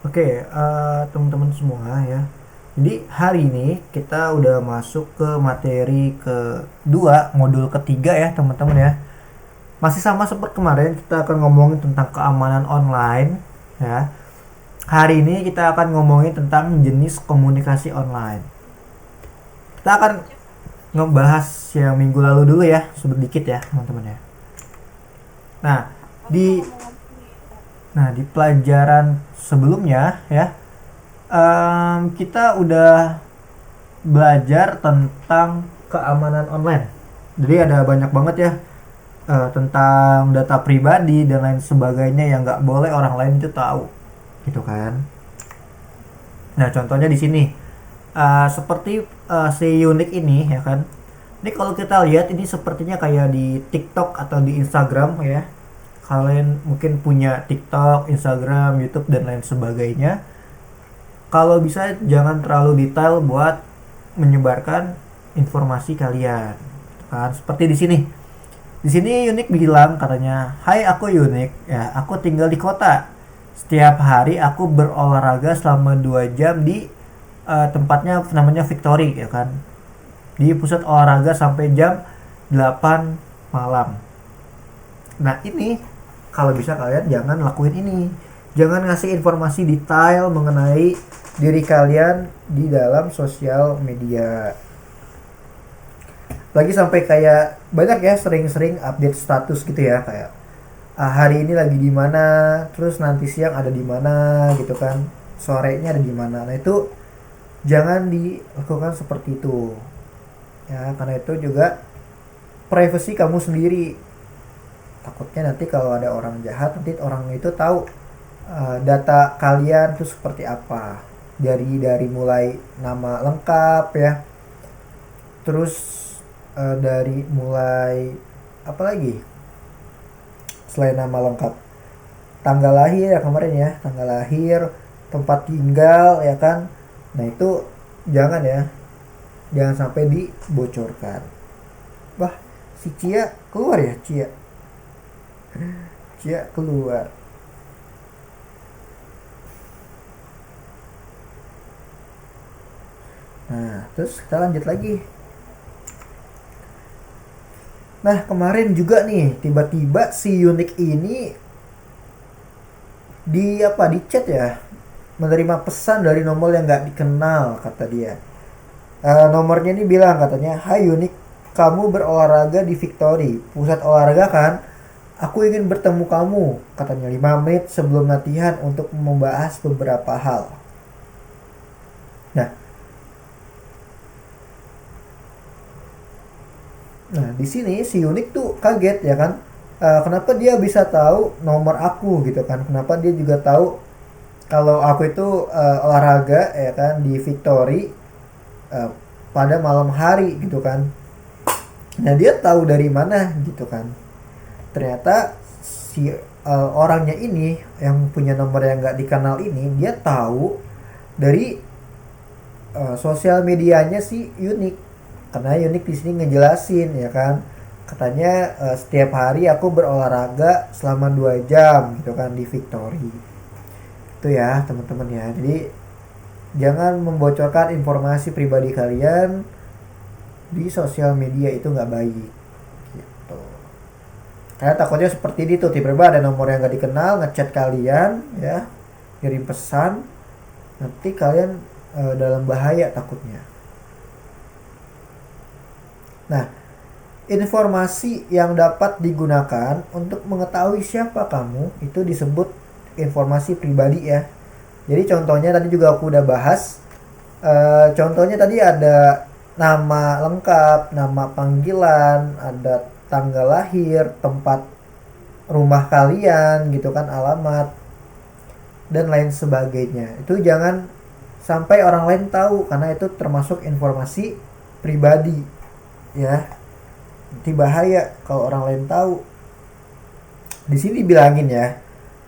Oke, teman-teman semua ya. Jadi hari ini kita udah masuk ke materi kedua, modul ketiga ya teman-teman ya. Masih sama seperti kemarin, kita akan ngomongin tentang keamanan online ya. Hari ini kita akan ngomongin tentang jenis komunikasi online. Kita akan ngebahas yang minggu lalu dulu ya, sedikit ya teman-teman ya. Nah, di di pelajaran sebelumnya ya, kita udah belajar tentang keamanan online. Jadi ada banyak banget ya, tentang data pribadi dan lain sebagainya yang nggak boleh orang lain itu tahu, gitu kan. Nah contohnya di sini, seperti si Unik ini ya kan. Ini kalau kita lihat ini sepertinya kayak di TikTok atau di Instagram ya. Kalian mungkin punya TikTok, Instagram, YouTube dan lain sebagainya. Kalau bisa jangan terlalu detail buat menyebarkan informasi kalian. Kan seperti di sini. Di sini Unik bilang katanya, "Hai, aku Unik, ya, aku tinggal di kota. Setiap hari aku berolahraga selama 2 jam di tempatnya namanya Victory ya kan. Di pusat olahraga sampai jam 8 malam." Nah, ini kalau bisa kalian jangan lakuin ini. Jangan ngasih informasi detail mengenai diri kalian di dalam sosial media. Lagi sampai kayak banyak ya sering-sering update status gitu ya, kayak hari ini lagi di mana, terus nanti siang ada di mana gitu kan, sorenya ada di mana. Nah itu jangan dilakukan seperti itu ya, karena itu juga privasi kamu sendiri. Takutnya nanti kalau ada orang jahat, nanti orang itu tahu data kalian tuh seperti apa, dari mulai nama lengkap ya, terus dari mulai apa lagi selain nama lengkap, tanggal lahir ya kemarin ya, tanggal lahir, tempat tinggal ya kan. Nah itu jangan ya, jangan sampai dibocorkan. Wah, si Cia keluar ya, Cia keluar. Nah terus kita lanjut lagi. Nah kemarin juga nih tiba-tiba si Unik ini di chat ya, menerima pesan dari nomor yang nggak dikenal kata dia. Nomornya ini bilang katanya, "Hai Unik, kamu berolahraga di Victory, pusat olahraga kan? Aku ingin bertemu kamu," katanya, 5 menit sebelum latihan untuk membahas beberapa hal. Nah, di sini si Unik tuh kaget ya kan? Kenapa dia bisa tahu nomor aku gitu kan? Kenapa dia juga tahu kalau aku itu olahraga ya kan di Victory uh, pada malam hari gitu kan? Nah dia tahu dari mana gitu kan? Ternyata si orangnya ini yang punya nomor yang nggak dikenal ini, dia tahu dari sosial medianya si Unik. Karena Unik di sini ngejelasin ya kan, katanya setiap hari aku berolahraga selama 2 jam gitu kan di Victory. Itu ya teman-teman ya. Jadi jangan membocorkan informasi pribadi kalian di sosial media, itu nggak baik gitu. Karena takutnya seperti itu, tiba-tiba ada nomor yang nggak dikenal ngechat kalian ya, kirim pesan, nanti kalian dalam bahaya takutnya. Nah, informasi yang dapat digunakan untuk mengetahui siapa kamu itu disebut informasi pribadi ya. Jadi contohnya tadi juga aku udah bahas. Contohnya tadi ada nama lengkap, nama panggilan, ada tanggal lahir, tempat rumah kalian gitu kan, alamat dan lain sebagainya. Itu jangan sampai orang lain tahu karena itu termasuk informasi pribadi ya. Nanti bahaya kalau orang lain tahu. Di sini bilangin ya,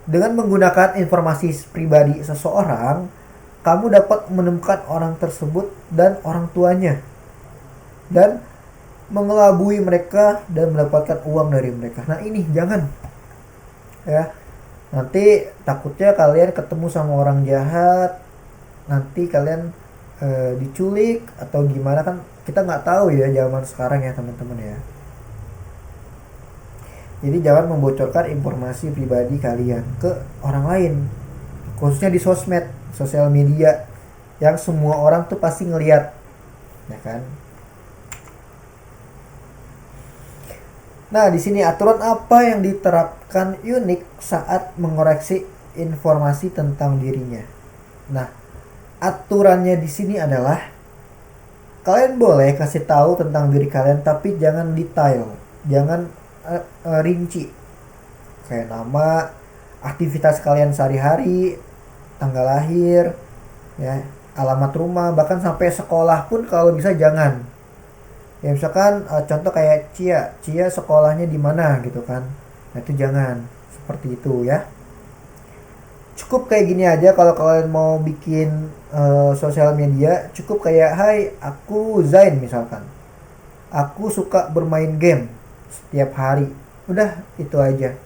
dengan menggunakan informasi pribadi seseorang, kamu dapat menemukan orang tersebut dan orang tuanya dan mengelabui mereka dan mendapatkan uang dari mereka. Nah ini jangan ya. Nanti takutnya kalian ketemu sama orang jahat, nanti kalian diculik atau gimana, kan kita nggak tahu ya zaman sekarang ya teman-teman ya. Jadi jangan membocorkan informasi pribadi kalian ke orang lain, khususnya di sosmed, sosial media yang semua orang tuh pasti ngelihat, ya kan? Nah, di sini aturan apa yang diterapkan unik saat mengoreksi informasi tentang dirinya. Nah, aturannya di sini adalah kalian boleh kasih tahu tentang diri kalian tapi jangan detail, jangan rinci. Kayak nama, aktivitas kalian sehari-hari, tanggal lahir, ya, alamat rumah, bahkan sampai sekolah pun kalau bisa jangan. Ya misalkan contoh kayak Cia sekolahnya di mana gitu kan. Nah, itu jangan seperti itu ya. Cukup kayak gini aja kalau kalian mau bikin sosial media, cukup kayak hai, aku Zain misalkan. Aku suka bermain game setiap hari. Udah itu aja.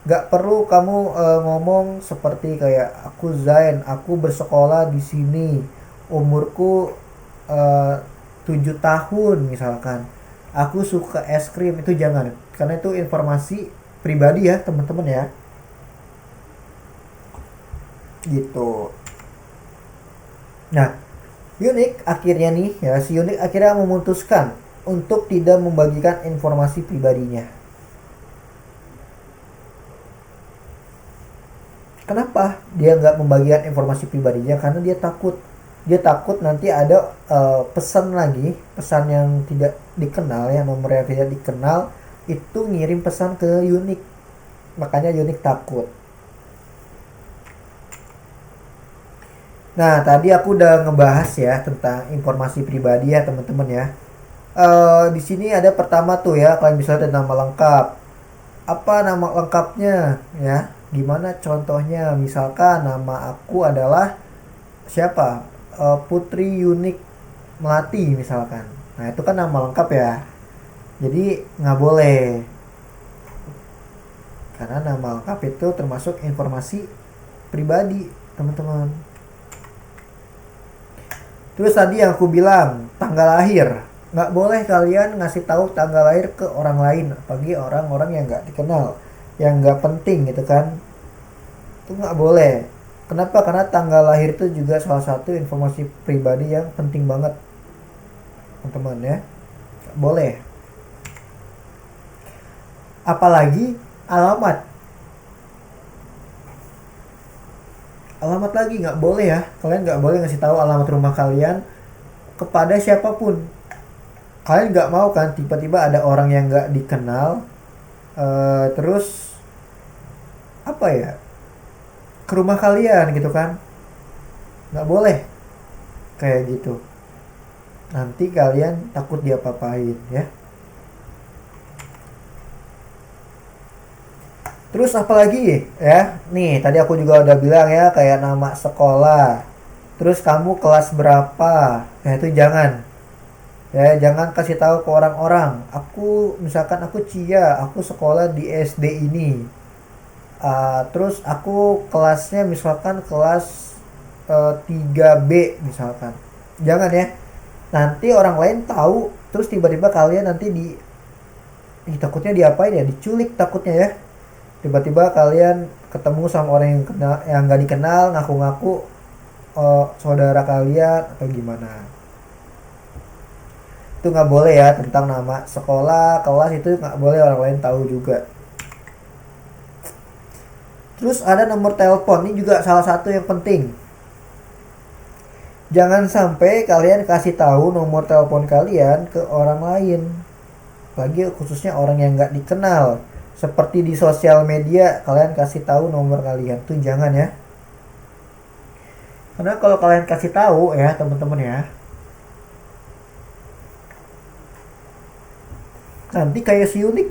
Gak perlu kamu ngomong seperti kayak aku Zain, aku bersekolah di sini, umurku 7 tahun misalkan, aku suka es krim. Itu jangan, karena itu informasi pribadi ya teman-teman ya, gitu. Nah, Unik akhirnya nih ya, si Unik akhirnya memutuskan untuk tidak membagikan informasi pribadinya. Kenapa dia nggak membagikan informasi pribadinya? Karena dia takut nanti ada pesan lagi, pesan yang tidak dikenal, ya, nomor yang tidak dikenal itu ngirim pesan ke Unik. Makanya Unik takut. Nah, tadi aku udah ngebahas ya tentang informasi pribadi ya teman-teman ya. Di sini ada pertama tuh ya, kalian bisa lihat nama lengkap. Apa nama lengkapnya ya? Gimana contohnya? Misalkan nama aku adalah siapa? Putri Unik Melati misalkan. Nah, itu kan nama lengkap ya. Jadi nggak boleh, karena nama lengkap itu termasuk informasi pribadi teman-teman. Terus tadi yang aku bilang tanggal lahir, nggak boleh kalian ngasih tahu tanggal lahir ke orang lain, apalagi orang-orang yang nggak dikenal, yang nggak penting gitu kan. Itu nggak boleh. Kenapa? Karena tanggal lahir itu juga salah satu informasi pribadi yang penting banget teman-teman ya. Nggak boleh. Apalagi alamat. Alamat lagi nggak boleh ya. Kalian nggak boleh ngasih tahu alamat rumah kalian kepada siapapun. Kalian nggak mau kan tiba-tiba ada orang yang nggak dikenal terus apa ya, ke rumah kalian gitu kan. Nggak boleh kayak gitu, nanti kalian takut diapa-apain ya. Terus apalagi ya, nih tadi aku juga udah bilang ya, kayak nama sekolah, terus kamu kelas berapa, ya itu jangan. Ya, jangan kasih tahu ke orang-orang. Aku misalkan aku Cia, aku sekolah di SD ini. Terus aku kelasnya misalkan kelas 3B misalkan. Jangan ya. Nanti orang lain tahu, terus tiba-tiba kalian nanti takutnya diapain ya? Diculik takutnya ya. Tiba-tiba kalian ketemu sama orang yang nggak dikenal, ngaku-ngaku saudara kalian atau gimana. Itu nggak boleh ya, tentang nama sekolah, kelas itu nggak boleh orang lain tahu juga. Terus ada nomor telepon, ini juga salah satu yang penting. Jangan sampai kalian kasih tahu nomor telepon kalian ke orang lain, lagi khususnya orang yang nggak dikenal. Seperti di sosial media kalian kasih tahu nomor kalian, tuh jangan ya. Karena kalau kalian kasih tahu ya teman-teman ya, nanti kayak si Unik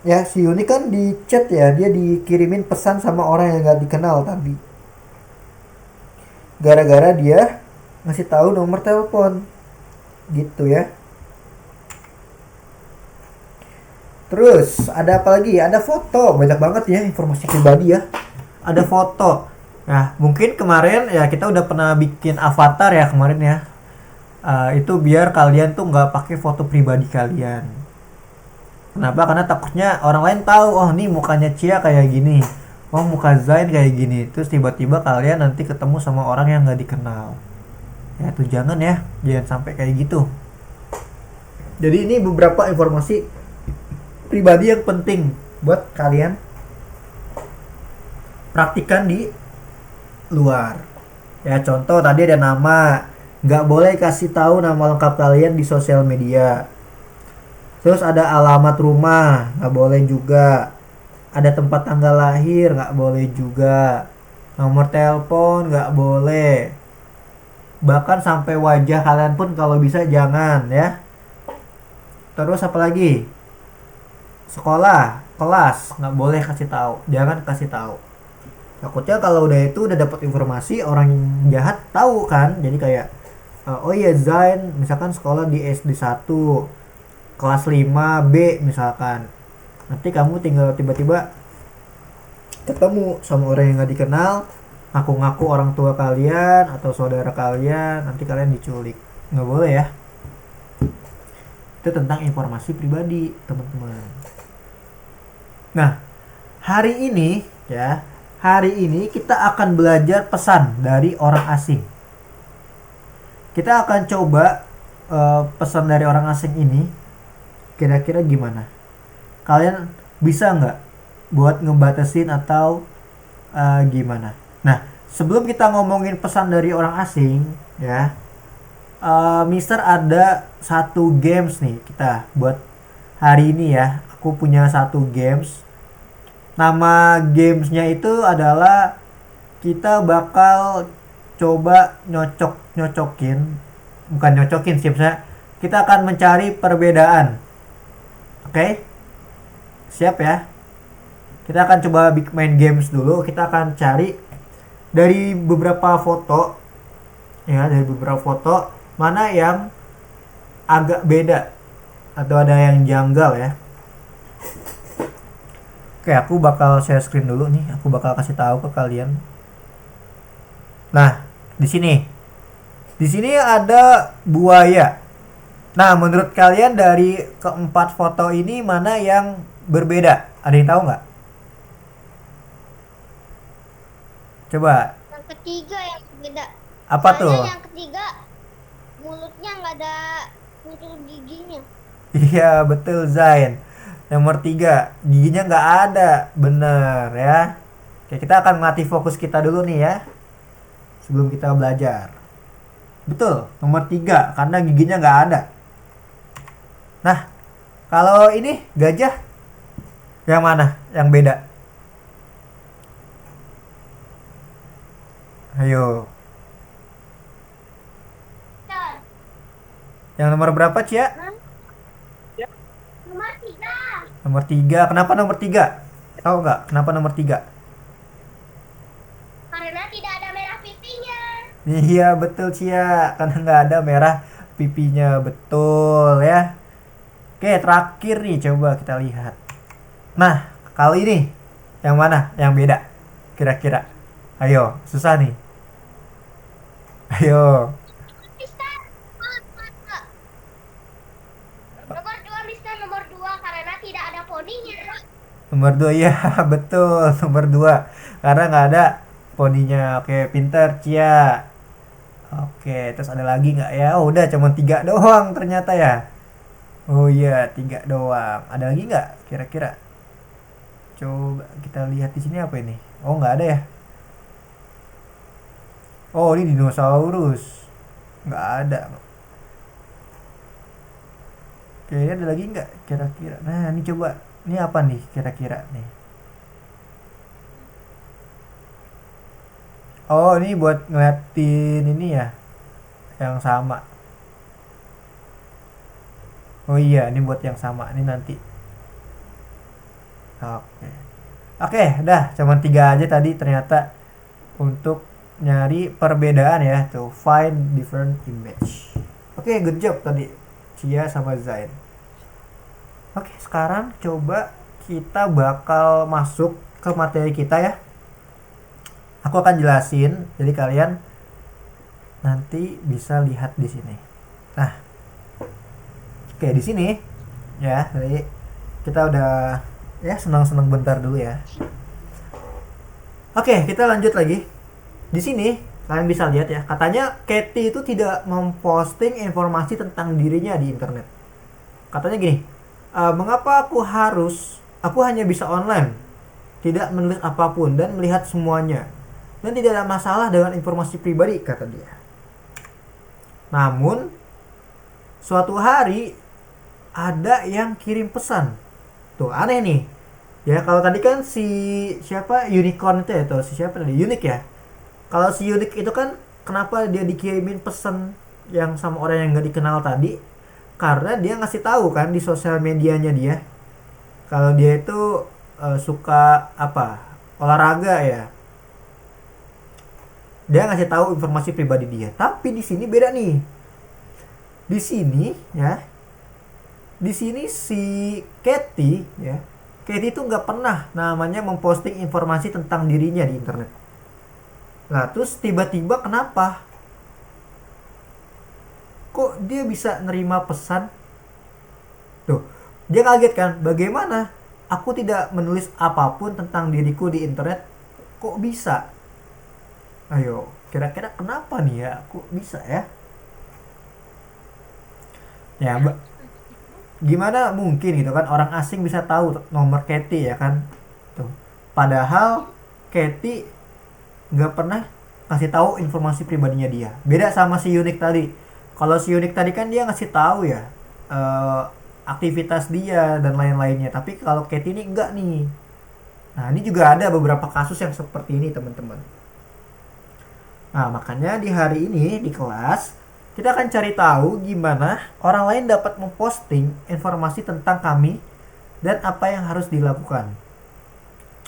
ya, si Unik kan di chat ya, dia dikirimin pesan sama orang yang nggak dikenal tadi, gara-gara dia ngasih tahu nomor telepon gitu ya. Terus ada apa lagi? Ada foto, banyak banget ya informasi pribadi ya. ada foto. Nah, mungkin kemarin ya kita udah pernah bikin avatar ya kemarin ya. Itu biar kalian tuh nggak pakai foto pribadi kalian. Kenapa? Karena takutnya orang lain tahu, oh nih mukanya Cia kayak gini, oh muka Zain kayak gini. Terus tiba-tiba kalian nanti ketemu sama orang yang nggak dikenal. Ya tuh jangan ya, jangan sampai kayak gitu. Jadi ini beberapa informasi pribadi yang penting buat kalian praktikan di luar. Ya contoh tadi ada nama, nggak boleh kasih tahu nama lengkap kalian di sosial media. Terus ada alamat rumah, nggak boleh juga. Ada tempat tanggal lahir, nggak boleh juga. Nomor telepon, nggak boleh. Bahkan sampai wajah kalian pun kalau bisa jangan ya. Terus apa lagi? Sekolah, kelas, nggak boleh kasih tahu. Jangan kasih tahu. Takutnya kalau udah itu udah dapat informasi orang jahat tahu kan. Jadi kayak oh iya Zain misalkan sekolah di SD 1 kelas 5B misalkan. Nanti kamu tinggal tiba-tiba ketemu sama orang yang gak dikenal, ngaku-ngaku orang tua kalian atau saudara kalian, nanti kalian diculik. Nggak boleh ya. Itu tentang informasi pribadi, teman-teman. Nah, hari ini ya, hari ini kita akan belajar pesan dari orang asing. Kita akan coba pesan dari orang asing ini kira-kira gimana? Kalian bisa nggak buat ngebatasin atau gimana? Nah, sebelum kita ngomongin pesan dari orang asing, ya, Mister ada satu games nih kita buat hari ini ya. Aku punya satu games. Nama gamesnya itu adalah kita bakal coba nyocokin, bukan nyocokin sih, kita akan mencari perbedaan. Oke? Siap ya? Kita akan coba main games dulu. Kita akan cari dari beberapa foto, ya, dari beberapa foto mana yang agak beda atau ada yang janggal ya. Oke, aku bakal share screen dulu nih. Aku bakal kasih tahu ke kalian. Nah, di sini. Di sini ada buaya. Nah, menurut kalian dari keempat foto ini mana yang berbeda? Ada yang tahu nggak? Coba. Yang ketiga yang beda. Apa Soalnya tuh? yang ketiga mulutnya nggak ada muncul giginya. Iya, betul Zain. Nomor 3, giginya nggak ada. Bener ya. Oke, kita akan melatih fokus kita dulu nih ya. Sebelum kita belajar. Betul, nomor 3, karena giginya nggak ada. Nah, kalau ini gajah, yang mana? Yang beda? Ayo. Dan Yang nomor berapa, Cia? nomor 3. Nomor 3. Kenapa nomor 3? Tahu nggak? Kenapa nomor 3? Karena tidak ada merah pipinya. Iya, betul, Cia. Karena nggak ada merah pipinya. Betul ya. Oke, terakhir nih. Coba kita lihat. Nah, kali ini yang mana? Yang beda? Kira-kira. Ayo, susah nih. Ayo. Mister, nomor 2 Mister, nomor 2 karena tidak ada poninya. Nomor 2 ya, betul. Nomor 2 karena nggak ada poninya. Oke, pinter Cia. Oke, terus ada lagi nggak ya? Oh, udah cuma 3 doang ternyata ya. Oh iya, 3 doang. Ada lagi nggak kira-kira? Coba kita lihat di sini apa ini? Oh, nggak ada ya. Oh, ini dinosaurus. Nggak ada. Oke, ini ada lagi nggak kira-kira? Nah, ini coba. Ini apa nih kira-kira nih? Oh, ini buat ngeliatin ini ya. Yang sama. Oh iya, ini buat yang sama. Ini nanti. Oke. Oke, udah. Cuman 3 aja tadi ternyata untuk nyari perbedaan ya. Tuh, find different image. Oke, good job tadi. Cia sama Zain. Oke, sekarang coba kita bakal masuk ke materi kita ya. Aku akan jelasin, jadi kalian nanti bisa lihat di sini. Nah, oke di sini ya. Jadi kita udah ya senang-senang bentar dulu ya. Oke, kita lanjut lagi. Di sini kalian bisa lihat ya, katanya Katie itu tidak memposting informasi tentang dirinya di internet. Katanya gini, mengapa aku hanya bisa online, tidak menulis apapun dan melihat semuanya, dan tidak ada masalah dengan informasi pribadi, kata dia. Namun, suatu hari ada yang kirim pesan. Tuh, aneh nih. Ya, kalau tadi kan si siapa unicorn itu ya, tuh si siapa tadi? Unik ya. Kalau si Unik itu kan kenapa dia dikirimin pesan yang sama orang yang nggak dikenal tadi? Karena dia ngasih tahu kan di sosial medianya dia kalau dia itu suka apa? Olahraga ya. Dia ngasih tahu informasi pribadi dia. Tapi di sini beda nih. Di sini ya, di sini si Katie ya, Katie itu nggak pernah namanya memposting informasi tentang dirinya di internet. Nah terus tiba-tiba kenapa kok dia bisa nerima pesan? Tuh, dia kaget kan, bagaimana aku tidak menulis apapun tentang diriku di internet, kok bisa? Ayo, kira-kira kenapa nih ya aku bisa ya? Ya, gimana mungkin gitu kan orang asing bisa tahu nomor Katie ya kan? Tuh. Padahal Katie nggak pernah ngasih tahu informasi pribadinya dia. Beda sama si Unik tadi. Kalau si Unik tadi kan dia ngasih tahu ya eh, aktivitas dia dan lain-lainnya. Tapi kalau Katie ini enggak nih. Nah ini juga ada beberapa kasus yang seperti ini teman-teman. Nah makanya di hari ini di kelas kita akan cari tahu gimana orang lain dapat memposting informasi tentang kami dan apa yang harus dilakukan.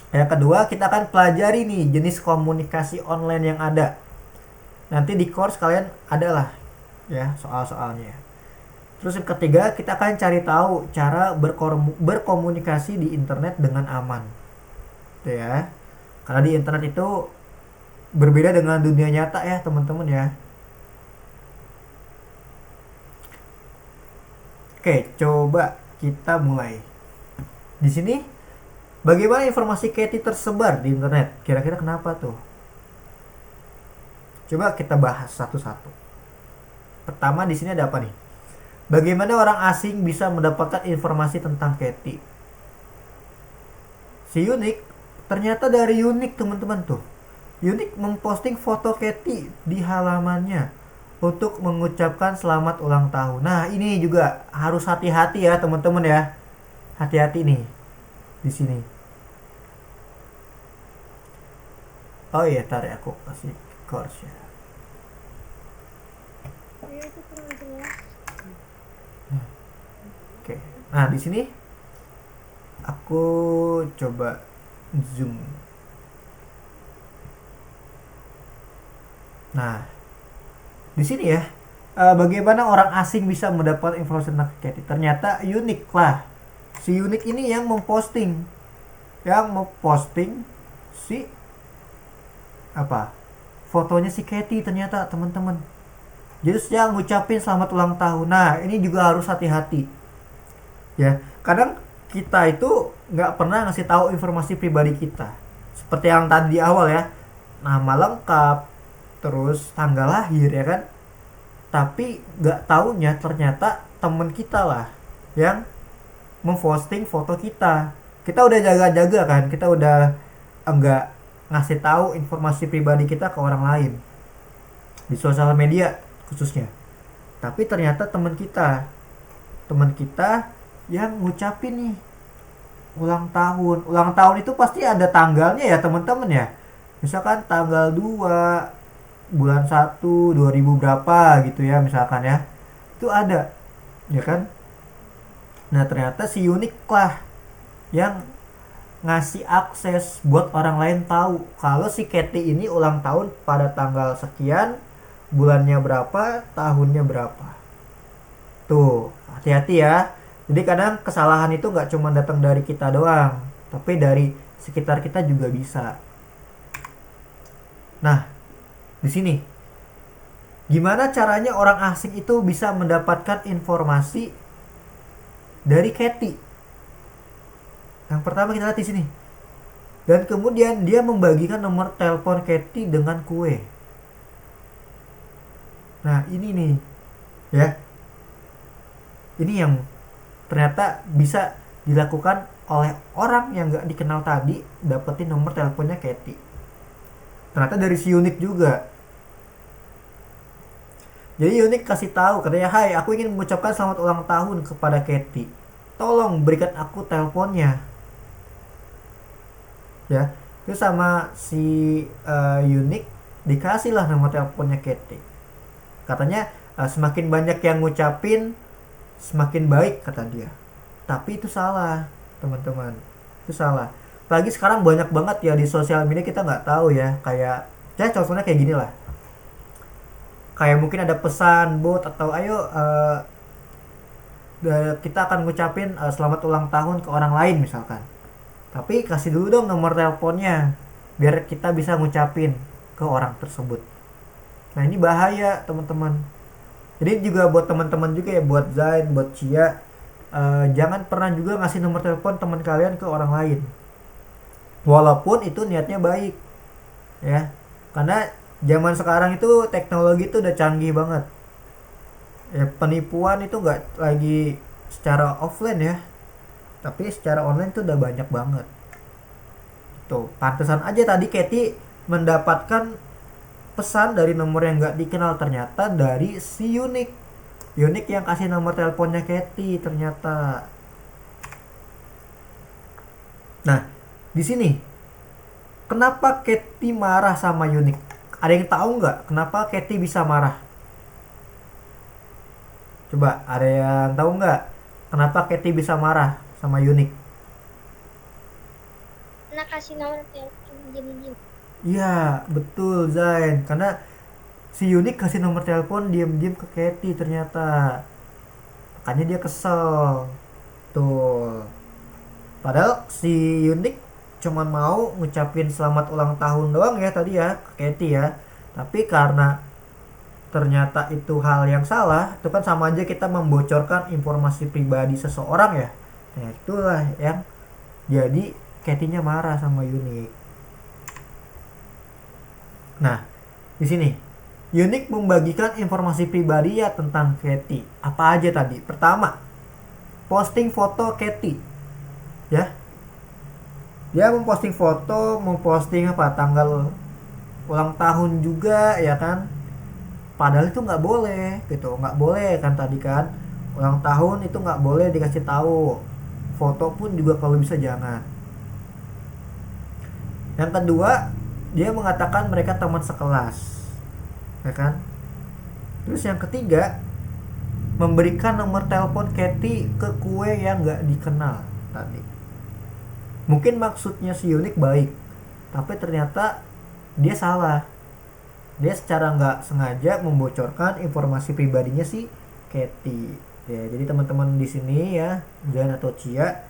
Yang kedua, kita akan pelajari nih jenis komunikasi online yang ada. Nanti di course kalian adalah ya soal-soalnya. Terus yang ketiga, kita akan cari tahu cara berkomunikasi di internet dengan aman. Tuh ya. Karena di internet itu berbeda dengan dunia nyata ya, teman-teman ya. Oke, coba kita mulai. Di sini bagaimana informasi Katie tersebar di internet? Kira-kira kenapa tuh? Coba kita bahas satu-satu. Pertama di sini ada apa nih? Bagaimana orang asing bisa mendapatkan informasi tentang Katie? Si Unik ternyata dari Unik teman-teman tuh. Unik memposting foto Katie di halamannya untuk mengucapkan selamat ulang tahun. Nah ini juga harus hati-hati ya teman-teman ya. Hati-hati nih di sini. Oh iya, tarik aku kasih course ya. Itu kurang jelas. Oke. Nah, di sini aku coba zoom. Nah, di sini ya, bagaimana orang asing bisa mendapat informasi tentang Katie? Ternyata Unik lah. Si Unik ini yang memposting si apa? Fotonya si Katie ternyata teman-teman. Jadi dia ngucapin selamat ulang tahun. Nah, ini juga harus hati-hati. Ya, kadang kita itu nggak pernah ngasih tahu informasi pribadi kita. Seperti yang tadi di awal ya, nama lengkap, terus tanggal lahir ya kan. Tapi nggak taunya ternyata temen kita lah yang memposting foto kita. Kita udah jaga-jaga kan, kita udah enggak ngasih tahu informasi pribadi kita ke orang lain di sosial media khususnya. Tapi ternyata teman kita yang ngucapin nih ulang tahun. Ulang tahun itu pasti ada tanggalnya ya teman-teman ya. Misalkan tanggal 2 bulan 1 2000 berapa gitu ya misalkan ya. Itu ada. Ya kan? Nah, ternyata si Unik lah yang ngasih akses buat orang lain tahu kalau si Katie ini ulang tahun pada tanggal sekian, bulannya berapa, tahunnya berapa. Tuh, hati-hati ya. Jadi kadang kesalahan itu nggak cuma datang dari kita doang, tapi dari sekitar kita juga bisa. Nah, di sini gimana caranya orang asing itu bisa mendapatkan informasi dari Katie? Yang pertama kita lihat di sini. Dan kemudian dia membagikan nomor telepon Katie dengan kue. Nah, ini nih, ya. Ini yang ternyata bisa dilakukan oleh orang yang gak dikenal tadi, dapetin nomor teleponnya Katie. Ternyata dari si Unik juga. Jadi Unik kasih tahu, katanya, "Hai, aku ingin mengucapkan selamat ulang tahun kepada Katie. Tolong berikan aku teleponnya." Ya, itu sama si Unik dikasihlah nomor teleponnya Katie. Katanya semakin banyak yang ngucapin semakin baik, kata dia. Tapi itu salah, teman-teman. Itu salah. Lagi sekarang banyak banget ya di sosial media, kita nggak tahu ya, kayak ya contohnya kayak gini lah. Kayak mungkin ada pesan bot atau ayo kita akan ngucapin selamat ulang tahun ke orang lain misalkan. Tapi kasih dulu dong nomor teleponnya biar kita bisa ngucapin ke orang tersebut. Nah, ini bahaya, teman-teman. Jadi juga buat teman-teman juga ya, buat Zain, buat Cia, jangan pernah juga ngasih nomor telepon teman kalian ke orang lain. Walaupun itu niatnya baik. Ya. Karena zaman sekarang itu teknologi itu udah canggih banget. Ya, penipuan itu nggak lagi secara offline ya, tapi secara online tuh udah banyak banget. Tuh, pantesan aja tadi Katie mendapatkan pesan dari nomor yang nggak dikenal, ternyata dari si Unik. Unik yang kasih nomor teleponnya Katie ternyata. Nah, di sini kenapa Katie marah sama Unik? Ada yang tahu nggak kenapa Katie bisa marah? Coba, ada yang tahu nggak kenapa Katie bisa marah sama Unik? Karena kasih nomor telepon diem-diem. Iya, betul Zain. Karena si Unik kasih nomor telepon diem-diem ke Katie ternyata. Makanya dia kesel. Tuh. Padahal si Unik cuman mau ngucapin selamat ulang tahun doang ya tadi ya ke Katie ya. Tapi karena ternyata itu hal yang salah, itu kan sama aja kita membocorkan informasi pribadi seseorang ya. Nah, itulah yang jadi Katie-nya marah sama Unik. Nah, di sini Unik membagikan informasi pribadi ya tentang Katie. Apa aja tadi? Pertama, posting foto Katie. Ya. Dia memposting foto, memposting apa? Tanggal ulang tahun juga ya kan. Padahal itu nggak boleh gitu, nggak boleh kan tadi kan. Ulang tahun itu nggak boleh dikasih tahu. Foto pun juga kalau bisa jangan. Yang kedua, dia mengatakan mereka teman sekelas, ya kan? Terus yang ketiga, memberikan nomor telepon Katie ke kue yang nggak dikenal tadi. Mungkin maksudnya si Unik baik, tapi ternyata dia salah. Dia secara nggak sengaja membocorkan informasi pribadinya si Katie. Ya, jadi teman-teman di sini ya, Zain atau Cia,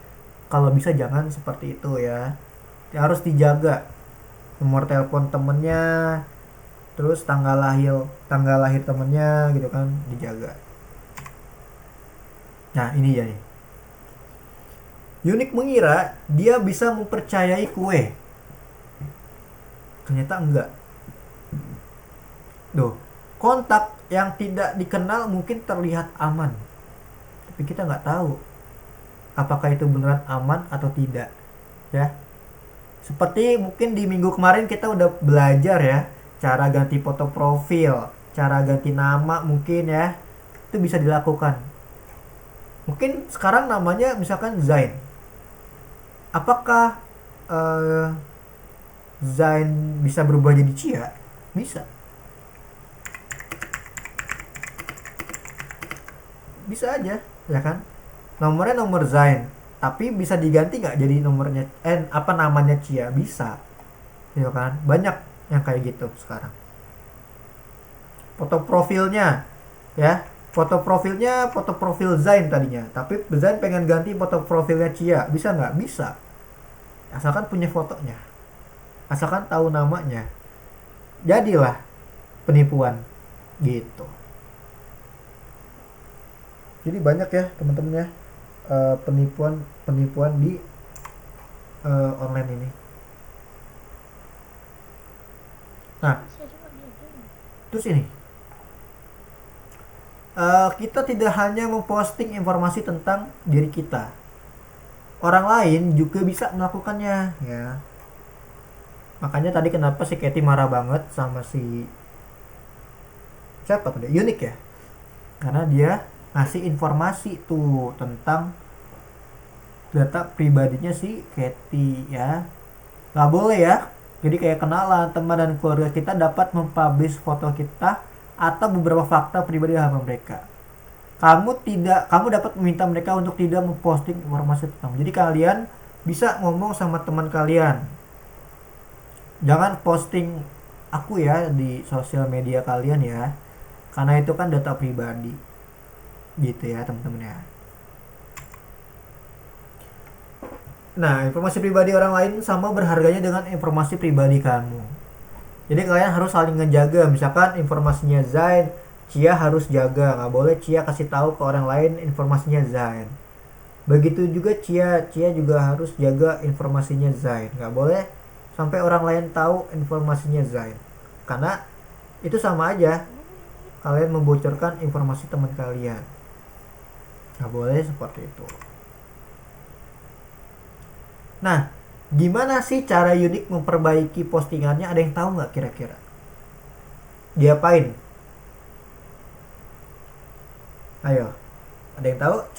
kalau bisa jangan seperti itu ya. Harus dijaga nomor telepon temennya, terus tanggal lahir temennya gitu kan, dijaga. Nah, ini ya nih. Unik mengira dia bisa mempercayai kue, ternyata enggak. Kontak yang tidak dikenal mungkin terlihat aman, tapi kita nggak tahu apakah itu beneran aman atau tidak ya. Seperti mungkin di minggu kemarin kita udah belajar ya, cara ganti foto profil, cara ganti nama mungkin ya, itu bisa dilakukan. Mungkin sekarang namanya misalkan Zain, apakah Zain bisa berubah jadi Cia? Bisa. Bisa aja ya kan, nomornya nomor Zain tapi bisa diganti nggak jadi nomornya namanya Cia, bisa ya kan. Banyak yang kayak gitu sekarang. Foto profilnya ya, foto profil Zain tadinya, tapi Zain pengen ganti foto profilnya Cia, bisa nggak? Bisa, asalkan punya fotonya, asalkan tahu namanya. jadilah penipuan gitu. Jadi banyak ya teman-teman ya, penipuan penipuan di online ini. Nah, Saya cuma gitu. terus ini kita tidak hanya memposting informasi tentang diri kita, orang lain juga bisa melakukannya ya. Makanya tadi kenapa si Katy marah banget sama si siapa tuh, unik ya, karena dia ngasih informasi tuh tentang data pribadinya si Katy ya. Nggak boleh ya. Jadi kayak kenalan, teman dan keluarga kita dapat mempublish foto kita atau beberapa fakta pribadi hamba mereka. Kamu dapat meminta mereka untuk tidak memposting informasi tentang. Jadi kalian bisa ngomong sama teman kalian, jangan posting aku ya di sosial media kalian ya, karena itu kan data pribadi gitu ya teman-teman ya. Nah, informasi pribadi orang lain sama berharganya dengan informasi pribadi kamu. Jadi kalian harus saling ngejaga. Misalkan informasinya Zain, Cia harus jaga. Nggak boleh Cia kasih tahu ke orang lain informasinya Zain. Begitu juga Cia juga harus jaga informasinya Zain. Nggak boleh sampai orang lain tahu informasinya Zain. Karena itu sama aja kalian membocorkan informasi teman kalian. Nggak boleh seperti itu. Nah, gimana sih cara unik memperbaiki postingannya? Ada yang tahu nggak kira-kira? Diapain? Ayo, ada yang tahu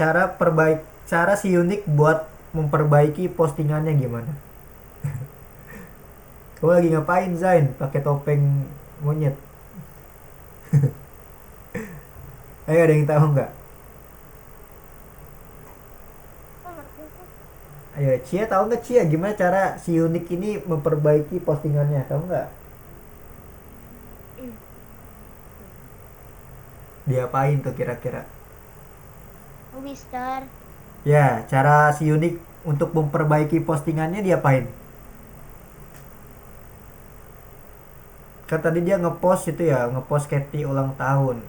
cara si unik buat memperbaiki postingannya gimana? Kamu lagi ngapain Zain? Pakai topeng monyet? Ayo, ada yang tahu nggak? Oh, ngerti kok. Ayo, Cia tahu nggak Cia gimana cara si unik ini memperbaiki postingannya? Tahu nggak? Hmm. Diapain tuh kira-kira? Oh, Mister. Ya, cara si unik untuk memperbaiki postingannya diapain? Kan tadi dia ngepost itu ya, ngepost Katy ulang tahun.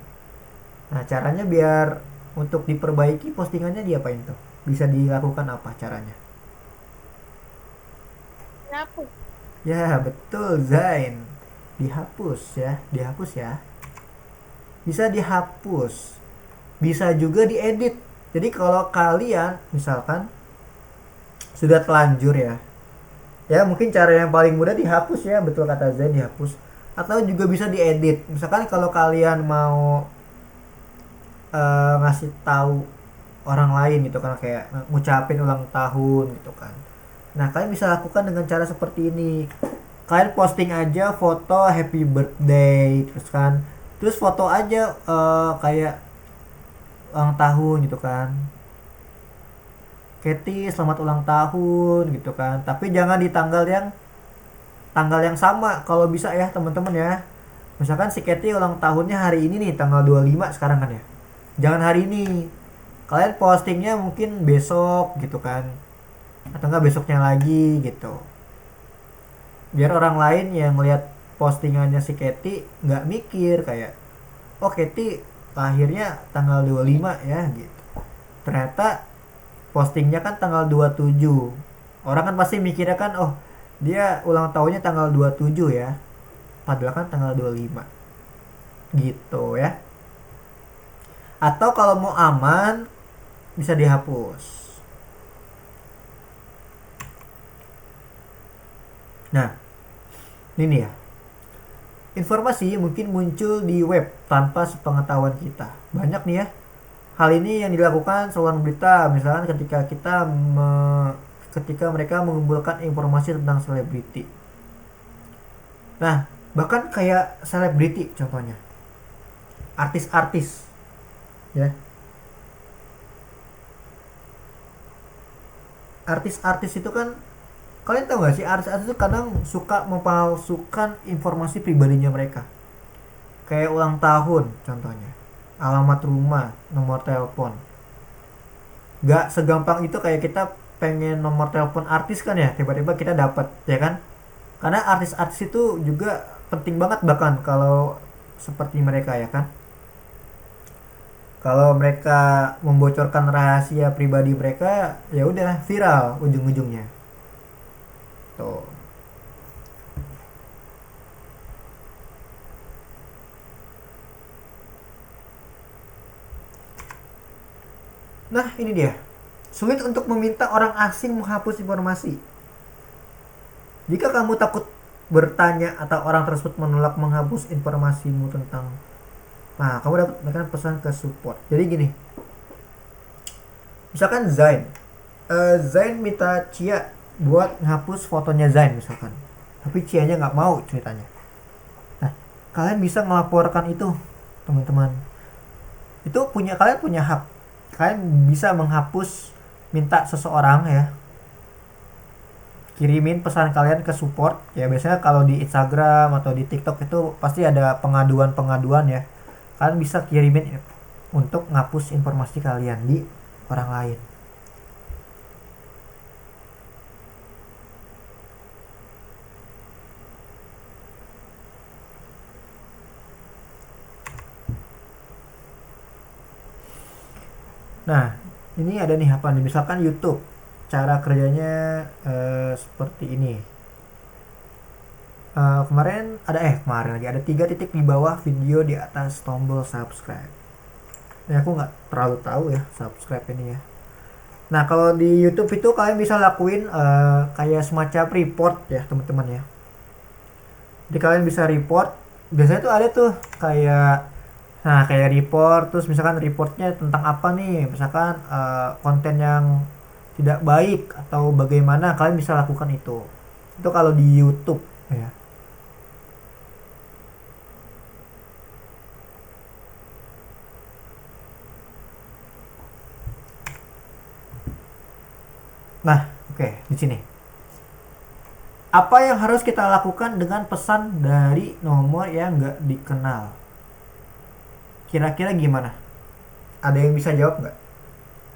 Nah, caranya biar untuk diperbaiki postingannya diapain tuh? Bisa dilakukan apa caranya? Kenapa? Ya, betul Zain. Dihapus ya, dihapus ya. Bisa dihapus. Bisa juga diedit. Jadi kalau kalian misalkan sudah telanjur ya. Ya, mungkin cara yang paling mudah dihapus ya, betul kata Zain, dihapus. Atau juga bisa diedit. Misalkan kalau kalian mau ngasih tahu orang lain gitu kan, kayak ngucapin ulang tahun gitu kan. Nah, kalian bisa lakukan dengan cara seperti ini. Kalian posting aja foto happy birthday terus kan. Terus foto aja kayak ulang tahun gitu kan. Katy selamat ulang tahun gitu kan. Tapi jangan di tanggal yang sama kalau bisa ya teman-teman ya. Misalkan si Katy ulang tahunnya hari ini nih tanggal 25 sekarang kan ya. Jangan hari ini. Kalian postingnya mungkin besok gitu kan. Atau enggak besoknya lagi gitu. Biar orang lain yang lihat postingannya si Katy nggak mikir kayak, oh Katy lahirnya tanggal 25 ya gitu. Ternyata postingnya kan tanggal 27. Orang kan pasti mikirnya kan, oh dia ulang tahunnya tanggal 27 ya. Padahal kan tanggal 25. Gitu ya. Atau kalau mau aman bisa dihapus. Nah, ini ya. Informasi mungkin muncul di web tanpa sepengetahuan kita. Banyak nih ya. Hal ini yang dilakukan saluran berita, misalnya ketika mereka mengumpulkan informasi tentang selebriti. Nah, bahkan kayak selebriti contohnya. Artis-artis ya. Artis-artis itu kan, kalian tahu gak sih, artis-artis itu kadang suka memalsukan informasi pribadinya mereka. Kayak ulang tahun contohnya, alamat rumah, nomor telepon. Gak segampang itu kayak kita pengen nomor telepon artis kan ya, tiba-tiba kita dapat ya kan. Karena artis-artis itu juga penting banget bahkan kalau seperti mereka ya kan. Kalau mereka membocorkan rahasia pribadi mereka, ya udah viral ujung-ujungnya. Tuh. Nah, ini dia. Sulit untuk meminta orang asing menghapus informasi. Jika kamu takut bertanya atau orang tersebut menolak menghapus informasimu tentang, nah, kamu dapat menekan pesan ke support. Jadi gini, misalkan Zain minta Cia buat ngapus fotonya Zain misalkan, tapi Cianya nggak mau ceritanya. Nah, kalian bisa melaporkan itu, teman-teman. Itu kalian punya hak. Kalian bisa menghapus, minta seseorang ya kirimin pesan kalian ke support ya. Biasanya kalau di Instagram atau di TikTok itu pasti ada pengaduan ya. Kalian bisa kirimin untuk ngapus informasi kalian di orang lain. Nah, ini ada nih apa nih? Misalkan YouTube, cara kerjanya seperti ini. Kemarin lagi ada 3 titik di bawah video di atas tombol subscribe. Ya aku nggak terlalu tahu ya subscribe ini ya. Nah kalau di YouTube itu kalian bisa lakuin kayak semacam report ya teman-teman ya. Jadi kalian bisa report. Biasanya tuh ada tuh kayak report, terus misalkan reportnya tentang apa nih, misalkan konten yang tidak baik atau bagaimana, kalian bisa lakukan itu kalau di YouTube ya. Nah oke, di sini apa yang harus kita lakukan dengan pesan dari nomor yang nggak dikenal, kira-kira gimana? Ada yang bisa jawab nggak?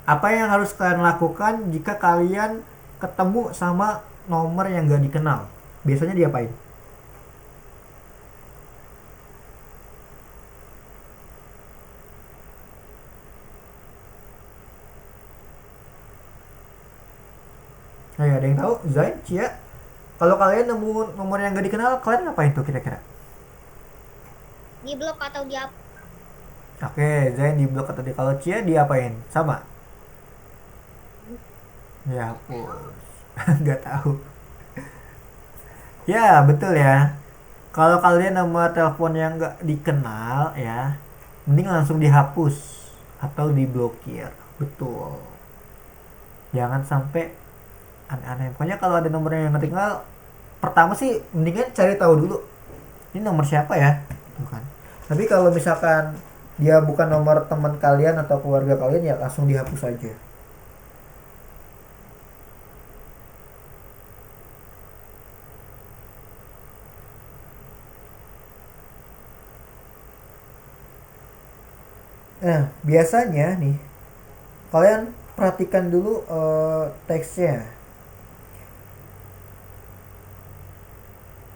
Apa yang harus kalian lakukan jika kalian ketemu sama nomor yang gak dikenal? Biasanya diapain? Ayo, ada yang tahu? Zain, Cia? Kalau kalian nemu nomor yang gak dikenal, kalian ngapain tuh kira-kira? Di blok atau di apa? Oke, Zain di blok atau di, kalau Cia diapain? Sama? Ya hapus. Gak tahu. Ya betul ya. Kalau kalian nomor telepon yang gak dikenal ya, mending langsung dihapus atau diblokir. Betul. Jangan sampai aneh-aneh. Pokoknya kalau ada nomor yang nggak dikenal, pertama sih mendingan cari tahu dulu ini nomor siapa ya, tuh kan. Tapi kalau misalkan dia bukan nomor teman kalian atau keluarga kalian, ya langsung dihapus aja. Nah biasanya nih kalian perhatikan dulu teksnya.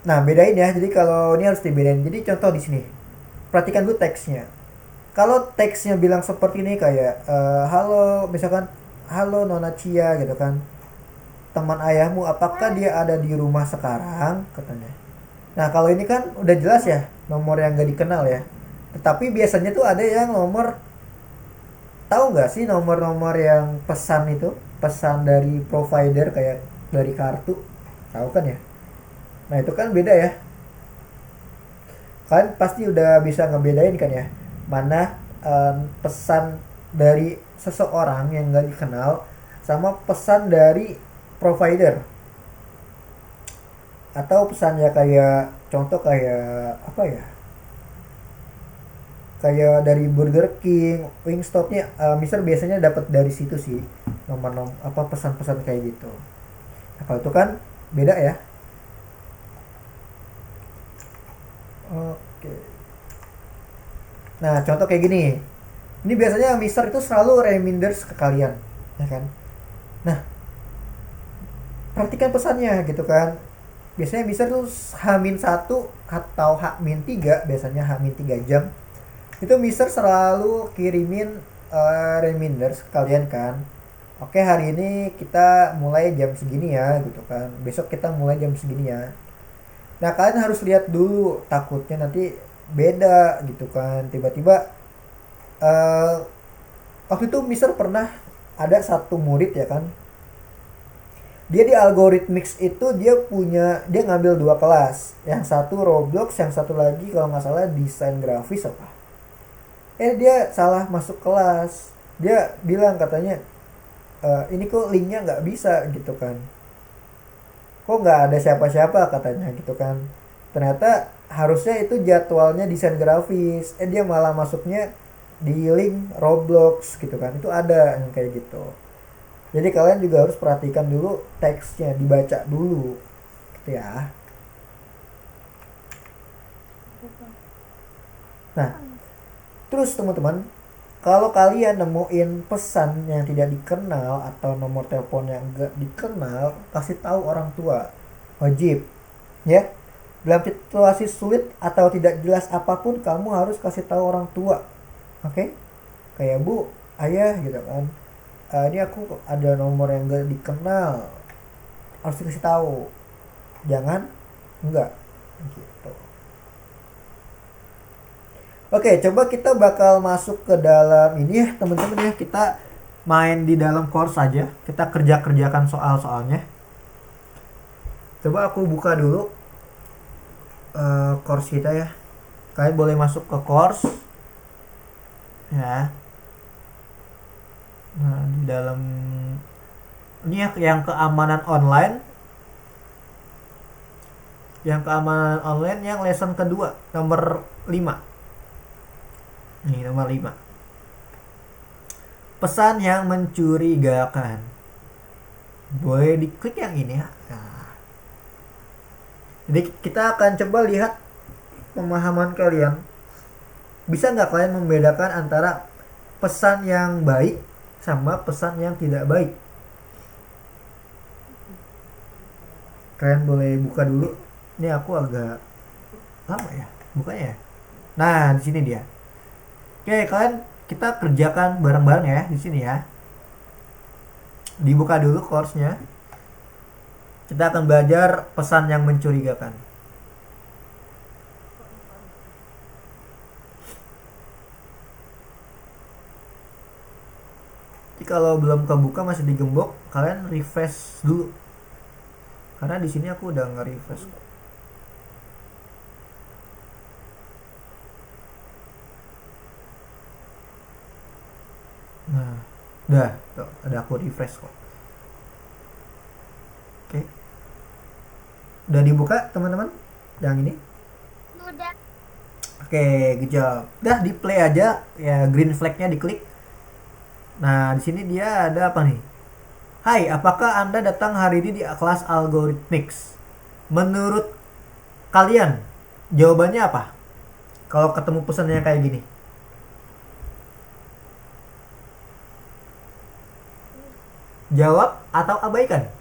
Nah bedain ya, jadi kalau ini harus dibedain. Jadi contoh di sini, perhatikan dulu teksnya. Kalau teksnya bilang seperti ini kayak halo, misalkan halo Nona Cia gitu kan, teman ayahmu apakah dia ada di rumah sekarang, katanya. Nah kalau ini kan udah jelas ya nomor yang gak dikenal ya. Tetapi biasanya tuh ada yang nomor, tahu nggak sih nomor-nomor yang pesan itu, pesan dari provider kayak dari kartu, tahu kan ya. Nah itu kan beda ya. Kalian pasti udah bisa ngebedain kan ya, mana pesan dari seseorang yang nggak dikenal sama pesan dari provider. Atau pesannya kayak contoh kayak apa ya, kayak dari Burger King, Wingstopnya, Mister biasanya dapat dari situ sih nomor apa pesan-pesan kayak gitu. Nah, kalau itu kan beda ya. Oke. Nah, contoh kayak gini. Ini biasanya Mister itu selalu reminders ke kalian, ya kan? Nah, perhatikan pesannya gitu kan. biasanya bisa tuh H-1 atau H-3, biasanya H-3 jam. Itu Mister selalu kirimin reminder sekalian kan. Oke, hari ini kita mulai jam segini ya gitu kan. Besok kita mulai jam segini ya. Nah, kalian harus lihat dulu, takutnya nanti beda gitu kan. Tiba-tiba eh waktu itu Mister pernah ada satu murid ya kan. Dia di algorithmics itu dia ngambil dua kelas. Yang satu Roblox, yang satu lagi kalau nggak salah desain grafis apa. Dia salah masuk kelas. Dia bilang katanya, ini kok linknya nggak bisa gitu kan, kok nggak ada siapa-siapa katanya gitu kan. Ternyata harusnya itu jadwalnya desain grafis, dia malah masuknya di link Roblox gitu kan. Itu ada yang kayak gitu. Jadi kalian juga harus perhatikan dulu teksnya, dibaca dulu gitu ya. Nah, terus teman-teman, kalau kalian nemuin pesan yang tidak dikenal atau nomor telepon yang gak dikenal, kasih tahu orang tua. Wajib, ya. Dalam situasi sulit atau tidak jelas apapun, kamu harus kasih tahu orang tua. Oke? Kayak bu, ayah gitu kan. Ini aku ada nomor yang gak dikenal. Harus dikasih tahu. Jangan enggak gitu. Oke, coba kita bakal masuk ke dalam ini ya teman-teman ya. Kita main di dalam course aja. Kita kerja-kerjakan soal-soalnya. Coba aku buka dulu course kita ya. Kalian boleh masuk ke course ya. Nah, di dalam ini ya yang keamanan online. Yang keamanan online yang lesson kedua, nomor 5. Nih, nomor 5. Pesan yang mencurigakan. Boleh diklik yang ini ya. Nah, jadi kita akan coba lihat pemahaman kalian. Bisa nggak kalian membedakan antara pesan yang baik sama pesan yang tidak baik? Kalian boleh buka dulu. Ini aku agak lama ya bukanya ya. Nah, di sini dia. Oke, kalian kita kerjakan bareng-bareng ya di sini ya. Dibuka dulu course-nya. Kita akan belajar pesan yang mencurigakan. Jadi kalau belum kebuka masih digembok, kalian refresh dulu. Karena di sini aku udah nge-refresh. Nah, udah, tuh, ada aku refresh kok. Oke. Udah dibuka teman-teman? Yang ini? Udah. Oke, good job. Udah di play aja ya, green flag-nya diklik. Nah, di sini dia ada apa nih? Hai, apakah Anda datang hari ini di kelas Algorithmics? Menurut kalian, jawabannya apa? Kalau ketemu pesannya kayak gini. Jawab atau abaikan?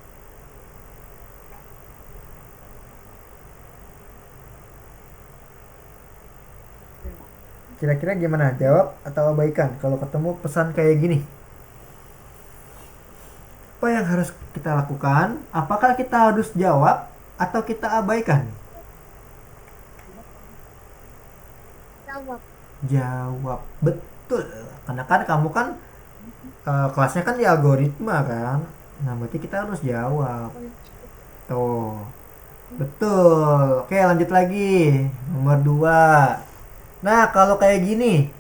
Kira-kira gimana? Jawab atau abaikan kalau ketemu pesan kayak gini? Apa yang harus kita lakukan? Apakah kita harus jawab atau kita abaikan? Jawab. Jawab. Betul. Karena kan kamu kan kelasnya kan di algoritma kan. Nah, berarti kita harus jawab. Tuh. Betul. Oke, lanjut lagi. Nomor 2. Nah, kalau kayak gini,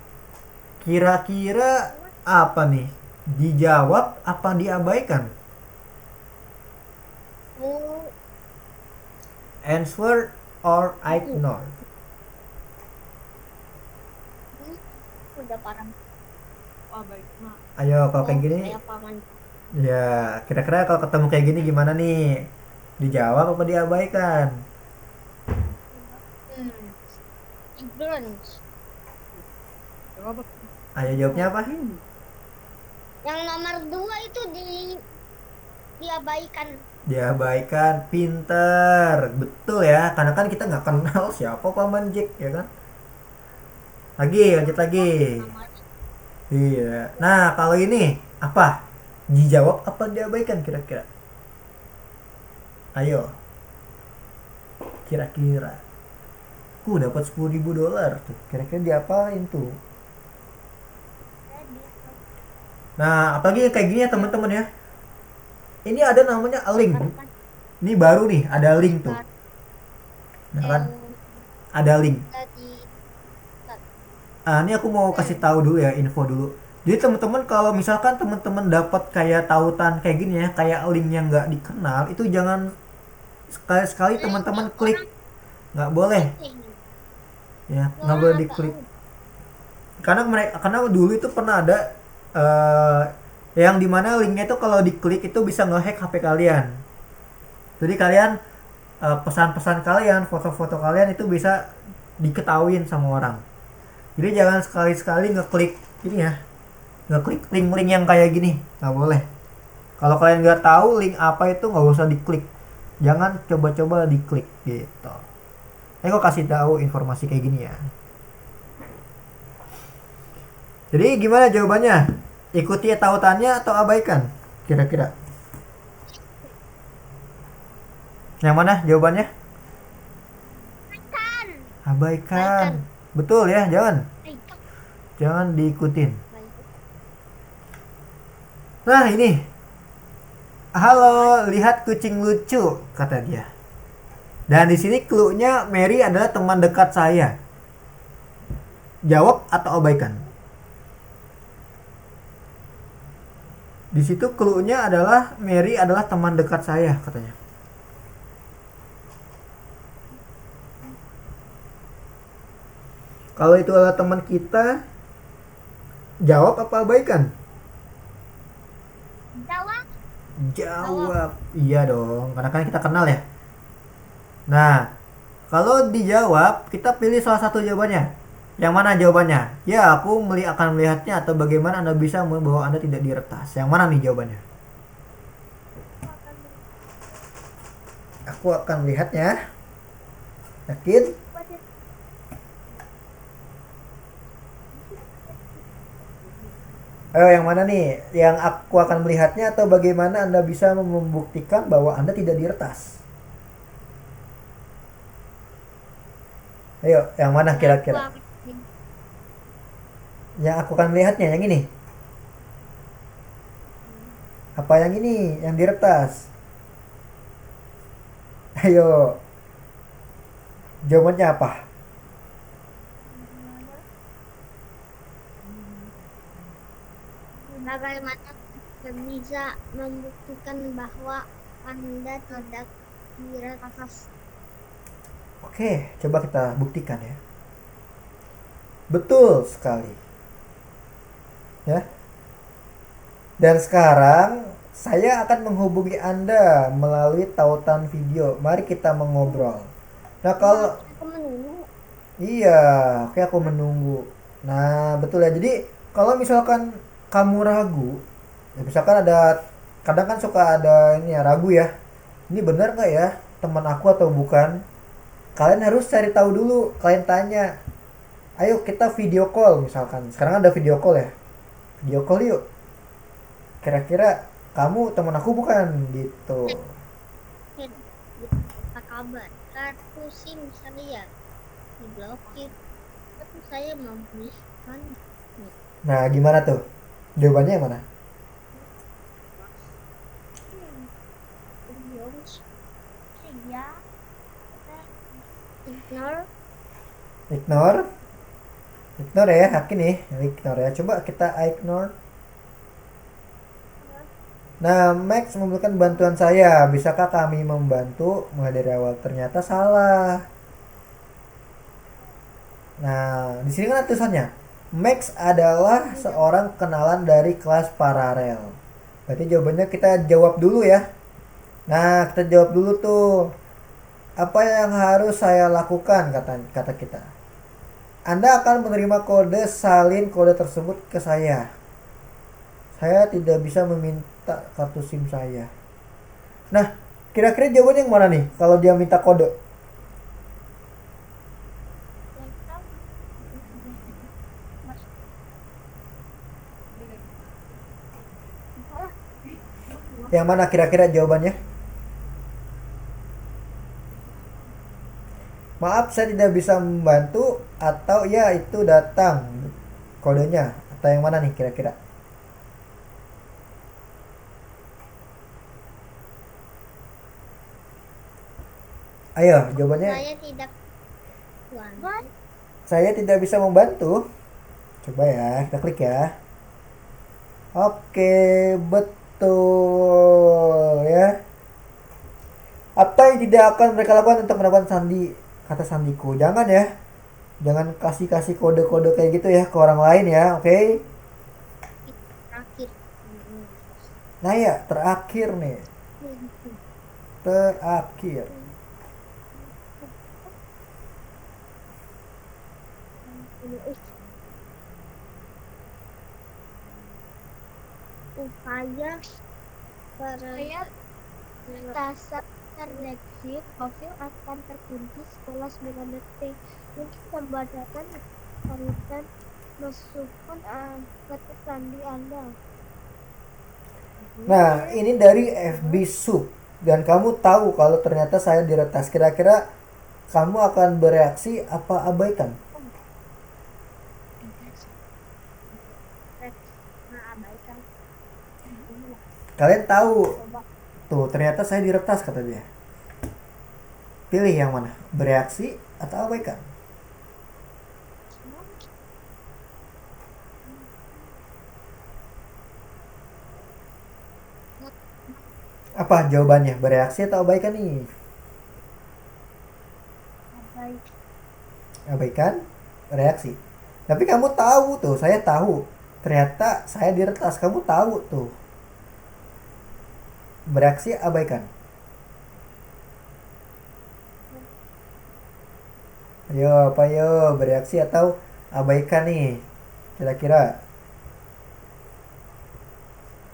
kira-kira apa nih? Dijawab apa diabaikan? Hmm, Answer or ignore? udah parah. Ayo, kalau kayak gini, Saya paman. ya kira-kira kalau ketemu kayak gini gimana nih? Dijawab apa diabaikan? Hmm. Ignorance. Ayo jawabnya apa? Yang nomor 2 itu diabaikan. Diabaikan, pinter, betul ya. Karena kan kita nggak kenal siapa Paman Jack ya kan. Lagi, lanjut lagi. Namanya Iya. Nah, kalau ini apa? Dijawab apa diabaikan kira-kira? Ayo, kira-kira. Dapat $10.000 tuh. Kira-kira diapain tuh? tadi Nah, apalagi yang kayak gini ya teman-teman ya. Ini ada namanya link. kan Ini baru nih, ada link tuh. saat Nah kan, yang ada link. tadi Ini aku mau kasih tahu dulu ya, info dulu. Jadi teman-teman kalau misalkan teman-teman dapat kayak tautan kayak gini ya, kayak link yang nggak dikenal, itu jangan sekali-sekali teman-teman yang klik, orang nggak boleh ini ya, yang nggak orang boleh agak diklik. Karena dulu itu pernah ada eh, yang dimana linknya itu kalau diklik itu bisa ngehack HP kalian. Jadi kalian pesan-pesan kalian, foto-foto kalian itu bisa diketahuin sama orang. Jadi jangan sekali-sekali ngeklik ini ya, ngeklik link-link yang kayak gini, nggak boleh. Kalau kalian nggak tahu link apa itu nggak usah diklik, jangan coba-coba diklik gitu. Kok kasih tahu informasi kayak gini ya. Jadi gimana jawabannya? Ikuti tautannya atau abaikan? Kira-kira. Yang mana jawabannya? kan Abaikan. baikan Betul ya, jangan. baikan Jangan diikutin. baikan Nah ini, halo, lihat kucing lucu, kata dia. Dan di sini clue-nya Mary adalah teman dekat saya. Jawab atau abaikan? Di situ clue-nya adalah Mary adalah teman dekat saya, katanya. Kalau itu adalah teman kita, jawab apa abaikan? jawab Jawab. Iya dong, karena kan kita kenal ya. Nah, kalau dijawab, kita pilih salah satu jawabannya. Yang mana jawabannya? Ya, aku akan melihatnya atau bagaimana Anda bisa membawa Anda tidak diretas. Yang mana nih jawabannya? Aku akan melihatnya. Yakin? Ayo yang mana nih? Yang aku akan melihatnya atau bagaimana Anda bisa membuktikan bahwa Anda tidak diretas? Ayo, yang mana kira-kira? Yang aku akan melihatnya, yang ini. Apa yang ini? Yang diretas? Ayo, jawabannya apa? bagaimana bisa membuktikan bahwa Anda tidak diretas. Oke, coba kita buktikan ya. Betul sekali. Ya. Dan sekarang saya akan menghubungi Anda melalui tautan video. Mari kita mengobrol. Nah, kalau Aku menunggu. iya, oke aku menunggu. Nah, betul ya. Jadi, kalau misalkan kamu ragu, ya misalkan ada kadang kan suka ada ini ya ragu ya. Ini benar nggak ya teman aku atau bukan? Kalian harus cari tahu dulu. Kalian tanya, ayo kita video call misalkan. Sekarang ada video call ya. Video call yuk. Kira-kira kamu teman aku bukan gitu. Apa kabar? Kartu SIM saya diblokir. Tapi saya memulihkan. Nah, gimana tuh? Jawabannya yang mana? Ya, ignore. Ignore. Ignore ya, yakin nih. Ignore ya. Coba kita ignore. Nah, Max memerlukan bantuan saya. Bisakah kami membantu mulai dari awal? Ternyata salah. Nah, di sini kan ada tulisannya. Max adalah seorang kenalan dari kelas paralel. Berarti jawabannya kita jawab dulu ya. Nah, kita jawab dulu tuh. Apa yang harus saya lakukan kata kita. Anda akan menerima kode salin kode tersebut ke saya. Saya tidak bisa meminta kartu SIM saya. Nah, Kira-kira jawabannya yang mana nih kalau dia minta kode? Yang mana kira-kira jawabannya? Maaf, saya tidak bisa membantu, atau ya itu datang kodenya, atau yang mana nih kira-kira? Ayo, jawabannya. Saya tidak kuat. Saya tidak bisa membantu. Coba ya, kita klik ya. Oke, betul ya. Apa yang tidak akan mereka lakukan untuk mendapatkan sandi, kata sandiku? Jangan ya. Jangan kasih-kasih kode-kode kayak gitu ya ke orang lain ya, oke? Terakhir. Nah ya, terakhir nih. Terakhir. Upaya peretasan terdeteksi profil akan terkunci setelah 9 detik. Untuk membacakan konten masukkan kata sandi Anda. Nah, ini dari FB Sub. Dan kamu tahu kalau ternyata saya diretas. Kira-kira kamu akan bereaksi apa abaikan? Abaikan. Kalian tahu, tuh ternyata saya diretas kata dia. Pilih yang mana? Bereaksi atau abaikan? Apa jawabannya? Bereaksi atau abaikan nih? Abaikan, reaksi. Tapi kamu tahu tuh, saya tahu. Ternyata saya diretas, kamu tahu tuh. Bereaksi, abaikan. Ayo, apa yo? Bereaksi atau abaikan nih? Kira-kira.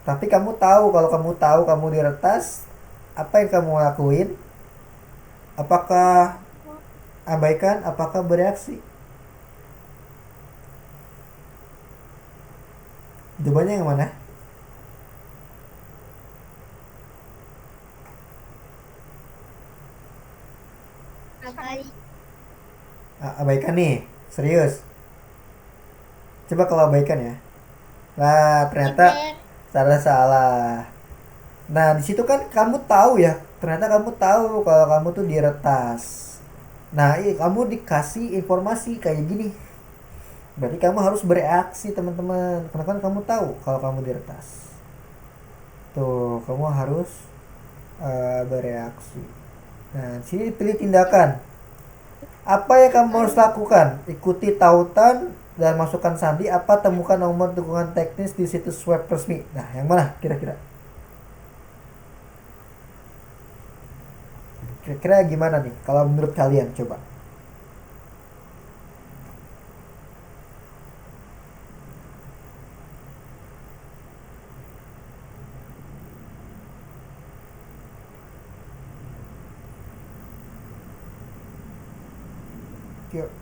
Tapi kamu tahu, kalau kamu tahu kamu diretas, apa yang kamu lakuin? Apakah abaikan, apakah bereaksi? Jawabannya yang mana? Abaikan nih, serius. Coba kalau abaikan ya. Nah, ternyata salah. Nah, di situ kan kamu tahu ya. Ternyata kamu tahu kalau kamu tuh diretas. Nah, kamu dikasih informasi kayak gini. Berarti kamu harus bereaksi, teman-teman. Karena kan kamu tahu kalau kamu diretas. Tuh, kamu harus bereaksi. Nah, di sini pilih tindakan. Apa yang kamu harus lakukan? Ikuti tautan dan masukkan sandi. Apa temukan nomor dukungan teknis di situs web resmi. Nah, yang mana kira-kira? Kira-kira gimana nih? Kalau menurut kalian, coba.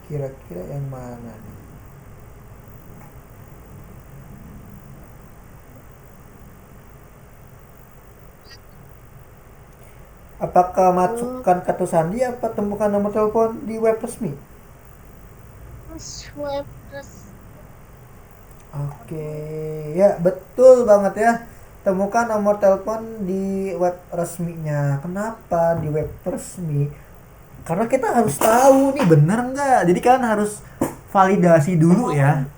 Kira-kira yang mana nih? Apakah masukkan kata sandi apa temukan nomor telepon di web resmi? Web terus Oke, ya betul banget ya. Temukan nomor telepon di web resminya. Kenapa di web resmi? Karena kita harus tahu nih bener nggak. Jadi kalian harus validasi dulu ya.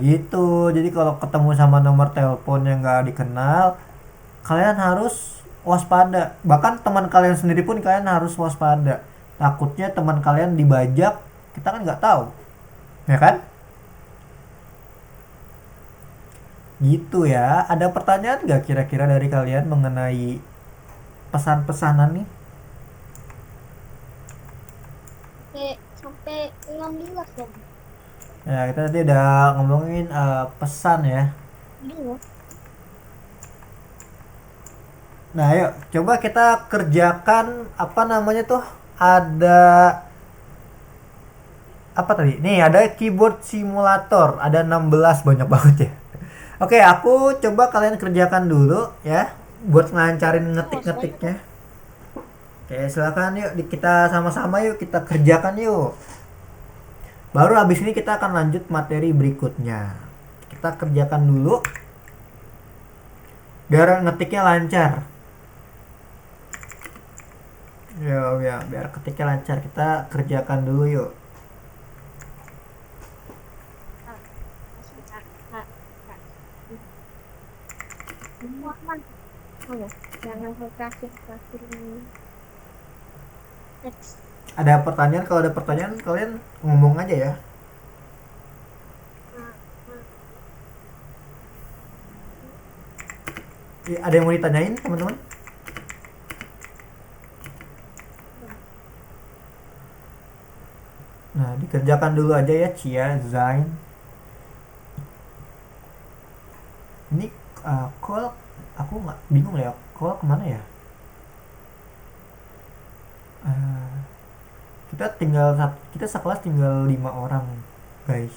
Gitu. Jadi kalau ketemu sama nomor telepon yang nggak dikenal, kalian harus waspada. Bahkan teman kalian sendiri pun kalian harus waspada. Takutnya teman kalian dibajak, kita kan nggak tahu, ya kan? Gitu ya. Ada pertanyaan nggak kira-kira dari kalian mengenai pesan-pesanan nih? sampai 16 dong. Ya, kita tadi udah ngomongin pesan ya. Dulu. Nah, yuk coba kita kerjakan apa namanya tuh? Ada apa tadi? Nih, ada keyboard simulator. Ada 16, banyak banget ya. Oke, aku coba kalian kerjakan dulu ya buat ngelancarin Oh, nggak sebanyak ngetik-ngetiknya. lah. Oke, silakan yuk kita sama-sama yuk kita kerjakan yuk. Baru habis ini kita akan lanjut materi berikutnya. Kita kerjakan dulu biar ngetiknya lancar. Ya, biar ketiknya lancar. Kita kerjakan dulu yuk. Ah, masih kak. Semua man. Oh ya, jangan terakhir ini. Next. Ada pertanyaan? Kalau ada pertanyaan kalian ngomong aja ya. Ah, ah. Ada yang mau ditanyain teman-teman? Nah, dikerjakan dulu aja ya Cia, Zain. Ini call aku nggak bingung ya, call kemana ya? Eh, kita sekelas tinggal 5 orang guys.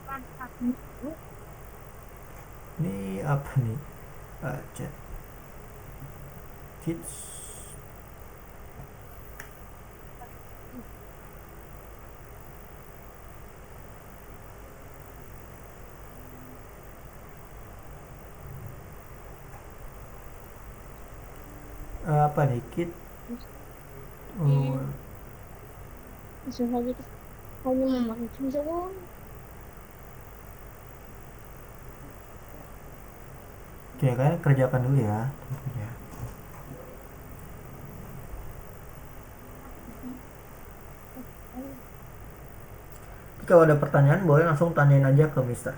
Mantap. Ini apa nih? Chat kids. Apa nih kid? Oh, Langsung saja kita hanya memancing saja. oke, kalian kerjakan dulu ya. Ya. Kalau ada pertanyaan boleh langsung tanyain aja ke Mister.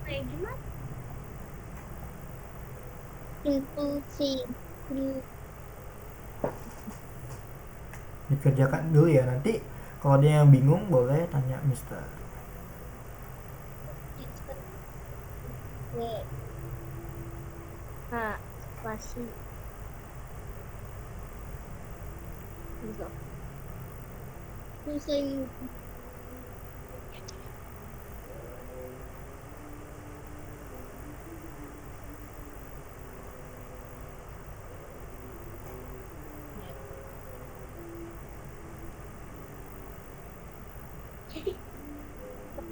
Kayak gimana? Inklusi. Dikerjakan dulu ya, nanti kalau dia yang bingung boleh tanya Mister. Nah, spasi. Gitu. Terus yang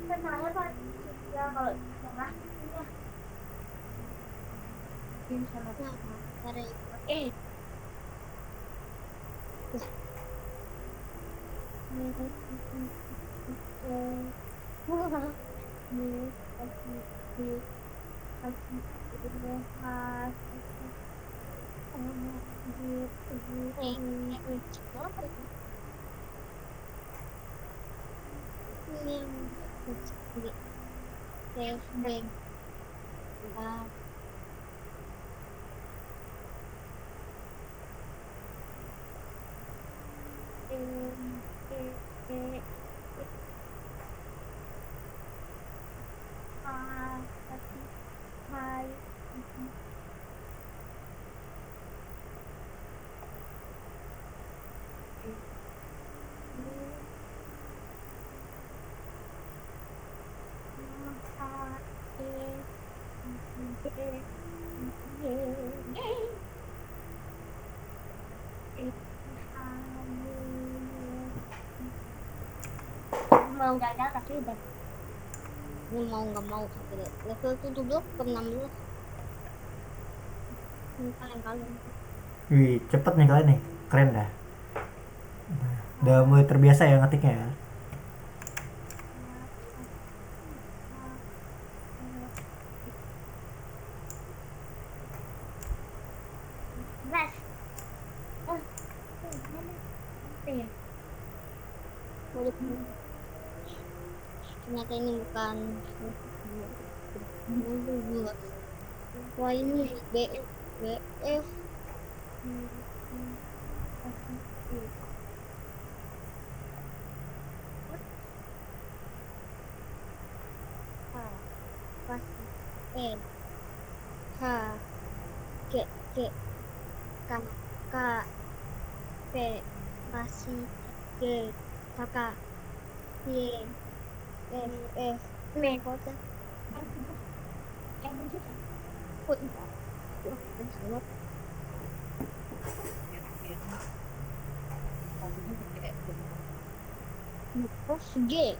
kenapa Pak? Ya kalau salah ya ini salah. Eh, Hai. Mau gagal tapi udah ini mau nggak mau level 17 ke 16 ini kalian Wih, cepet nih kalian nih, keren dah. Udah mulai terbiasa ya ngetiknya ya. Ras. Oh, mana? Apa ya? Boleh ternyata ini bukan. Wah ini BF BF. Pas N H G G K K P masih G kakak Y F F M kota put terus G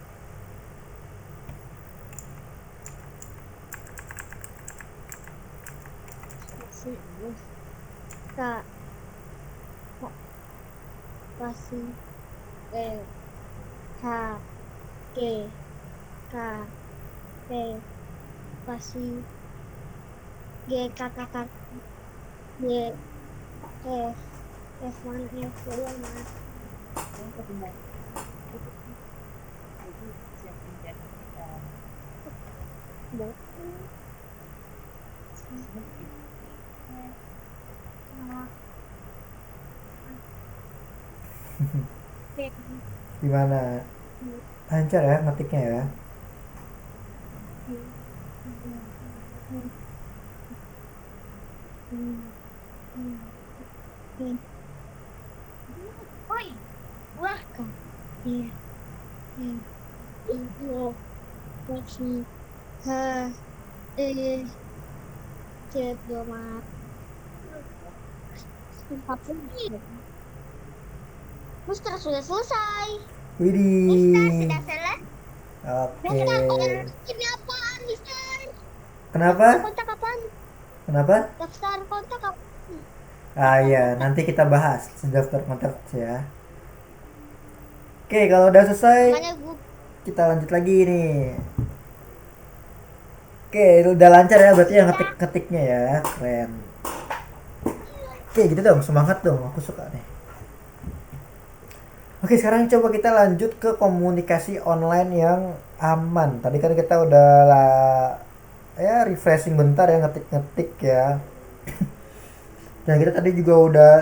masih K masih F H G K P masih G kakak Y F F mana F dua mana Gimana? Lancar ya ngetiknya ya? Oi, wah kan. Iya. Itu masih H E C dua mat. Mister sudah selesai. Mister Widih. sudah selesai. Oke. Daftar ini apaan, Mister? Kenapa? Daftar kontak apaan? Kenapa? Daftar kontak apaan? Ah ya, nanti kita bahas daftar kontak ya. Oke, kalau udah selesai, Makanya gue kita lanjut lagi nih. Oke, udah lancar ya berarti yang ngetik-ngetiknya ya. Keren. Oke, gitu dong, semangat dong. Aku suka nih. Oke, sekarang coba kita lanjut ke komunikasi online yang aman. Tadi kan kita udah lah ya refreshing bentar ya ngetik-ngetik ya. Dan kita tadi juga udah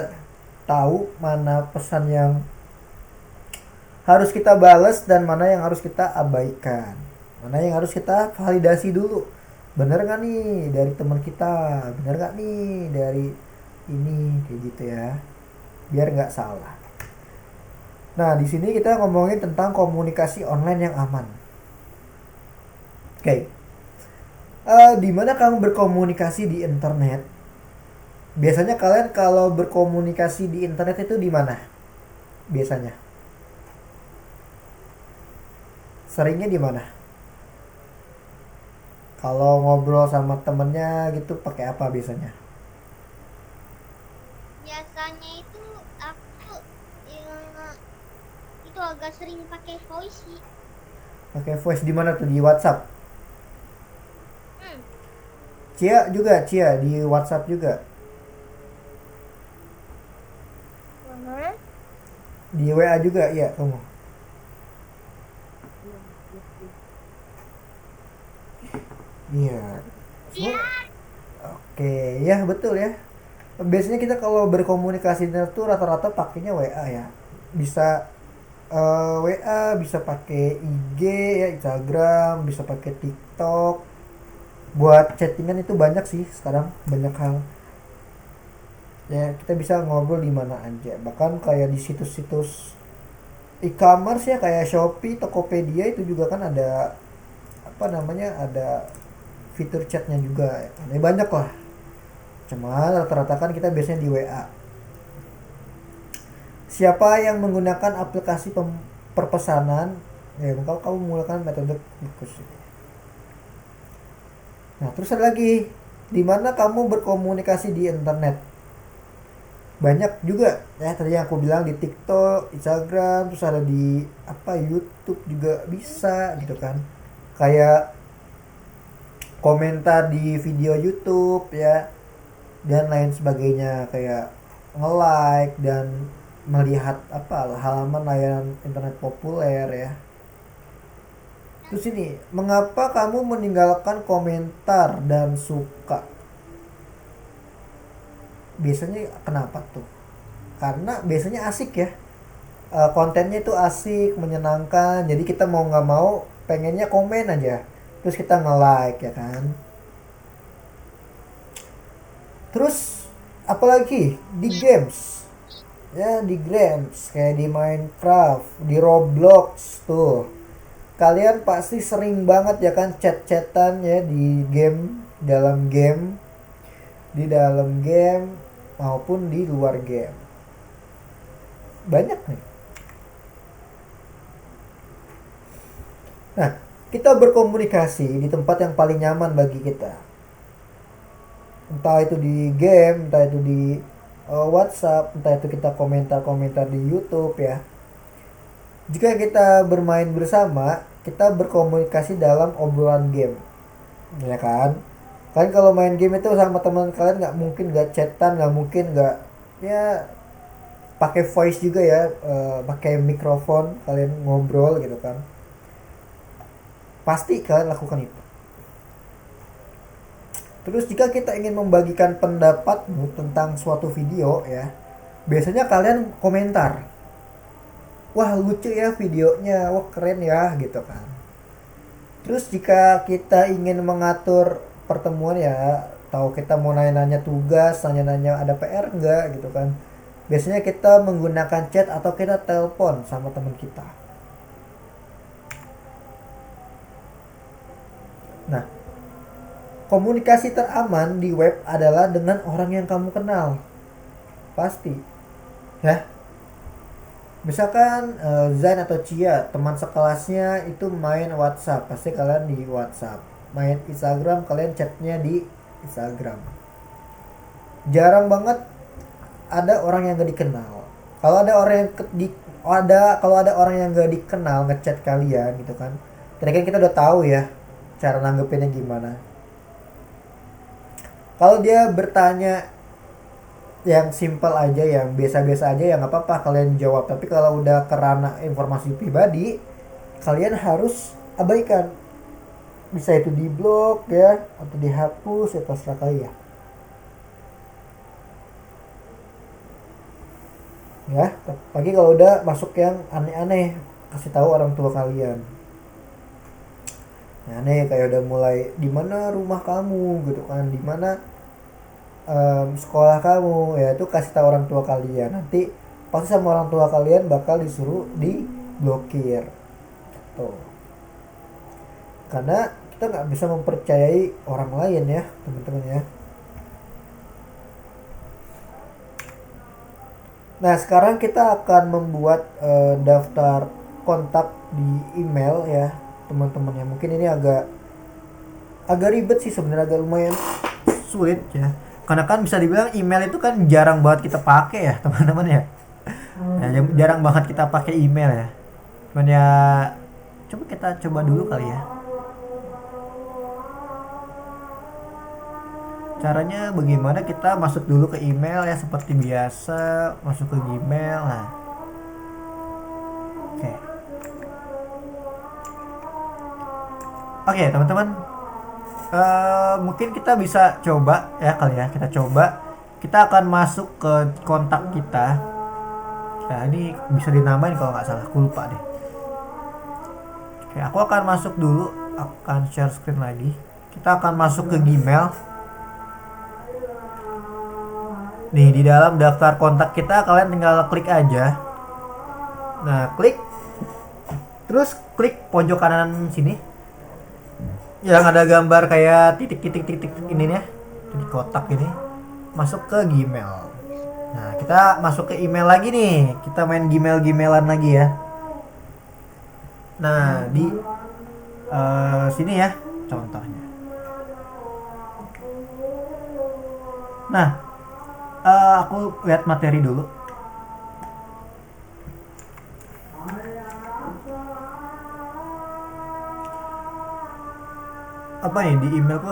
tahu mana pesan yang harus kita bales dan mana yang harus kita abaikan. Mana yang harus kita validasi dulu. Bener gak nih dari teman kita? Bener gak nih dari ini kayak gitu ya. Biar nggak salah. Nah, di sini kita ngomongin tentang komunikasi online yang aman. Oke. Di mana kamu berkomunikasi di internet? Biasanya kalian kalau berkomunikasi di internet itu di mana? Biasanya. Seringnya di mana? Kalau ngobrol sama temennya gitu pakai apa biasanya? biasanya itu aku itu agak sering pakai voice sih. Pakai voice di mana tuh? Di WhatsApp. Hmm. Cia di WhatsApp juga. Di WA juga iya kamu. Iya. Iya. Oke, ya betul ya. Biasanya kita kalau berkomunikasi tuh rata-rata pakainya WA ya. Bisa WA, bisa pakai IG ya, Instagram, bisa pakai TikTok. Buat chattingan itu banyak sih sekarang, banyak hal. Ya, kita bisa ngobrol di mana aja. Bahkan kayak di situs-situs e-commerce ya kayak Shopee, Tokopedia itu juga kan ada apa namanya? Ada fitur chatnya juga. Ya, banyak lah. Cuma rata-rata kan kita biasanya di WA. Siapa yang menggunakan aplikasi perpesanan, ya kalau kamu menggunakan metode khusus. Nah, terus ada lagi, di mana kamu berkomunikasi di internet? Banyak juga ya tadi yang aku bilang di TikTok, Instagram, terus ada di apa YouTube juga bisa gitu kan. Kayak komentar di video YouTube ya dan lain sebagainya kayak nge-like dan melihat apa halaman layanan internet populer ya. Terus ini, mengapa kamu meninggalkan komentar dan suka? Biasanya kenapa tuh? Karena biasanya asik ya. Kontennya itu asik, menyenangkan. Jadi kita mau nggak mau pengennya komen aja. Terus kita nge-like ya kan. Terus apalagi di games, ya di games kayak di Minecraft, di Roblox tuh kalian pasti sering banget ya kan chat-chatan ya di game, di dalam game maupun di luar game. Banyak nih. Nah, kita berkomunikasi di tempat yang paling nyaman bagi kita. Entah itu di game, entah itu di WhatsApp, entah itu kita komentar-komentar di YouTube ya. Jika kita bermain bersama, kita berkomunikasi dalam obrolan game, ya kan? Kan kalau main game itu sama teman kalian nggak mungkin nggak chatan, nggak mungkin nggak ya pakai voice juga ya, pakai mikrofon kalian ngobrol gitu kan. Pasti kalian lakukan itu. Terus jika kita ingin membagikan pendapatmu tentang suatu video ya, biasanya kalian komentar. Wah lucu ya videonya, wah keren ya gitu kan. Terus jika kita ingin mengatur pertemuan ya, tahu kita mau nanya-nanya tugas, nanya-nanya ada PR enggak gitu kan. Biasanya kita menggunakan chat atau kita telepon sama teman kita. Nah, komunikasi teraman di web adalah dengan orang yang kamu kenal. Pasti. Ya. Misalkan Zain atau Cia, teman sekelasnya itu main WhatsApp, pasti kalian di WhatsApp. Main Instagram, kalian chatnya di Instagram. Jarang banget ada orang yang gak dikenal. Kalau ada orang yang kalau ada orang yang gak dikenal ngechat kalian gitu kan. Tadi kan kita udah tahu ya cara nanggepinnya gimana. Kalau dia bertanya yang simpel aja, yang biasa-biasa aja ya nggak apa-apa kalian jawab. Tapi kalau udah kerana informasi pribadi, kalian harus abaikan. Bisa itu di blok ya, atau dihapus, ya terserah kalian. Ya, lagi kalau udah masuk yang aneh-aneh, kasih tahu orang tua kalian. Nah, aneh kayak udah mulai di mana rumah kamu gitu kan, di mana sekolah kamu ya, itu kasih tahu orang tua kalian. Nanti pasti sama orang tua kalian bakal disuruh diblokir tuh, karena kita nggak bisa mempercayai orang lain ya teman-teman ya. Nah sekarang kita akan membuat daftar kontak di email ya teman-teman ya. Mungkin ini agak ribet sih sebenarnya, agak lumayan sulit ya, karena kan bisa dibilang email itu kan jarang banget kita pakai ya teman-teman ya. Ya, jarang banget kita pakai email ya. Cuman ya coba kita coba dulu kali ya. Caranya bagaimana, kita masuk dulu ke email ya seperti biasa, masuk ke Gmail. Nah. Oke. Oke, teman-teman. Mungkin kita bisa coba ya kali ya, kita coba. Kita akan masuk ke kontak kita. Nah, ini bisa dinamain kalau nggak salah, aku lupa deh. Oke, aku akan masuk dulu, akan share screen lagi. Kita akan masuk ke Gmail. Nih, di dalam daftar kontak kita kalian tinggal klik aja. Nah, klik. Terus klik pojok kanan sini. Yang ada gambar kayak titik-titik ini ya. Di kotak ini. Masuk ke Gmail. Nah, kita masuk ke email lagi nih. Kita main Gmailan lagi ya. Nah, di sini ya contohnya. Nah, aku lihat materi dulu. Apa nih di emailku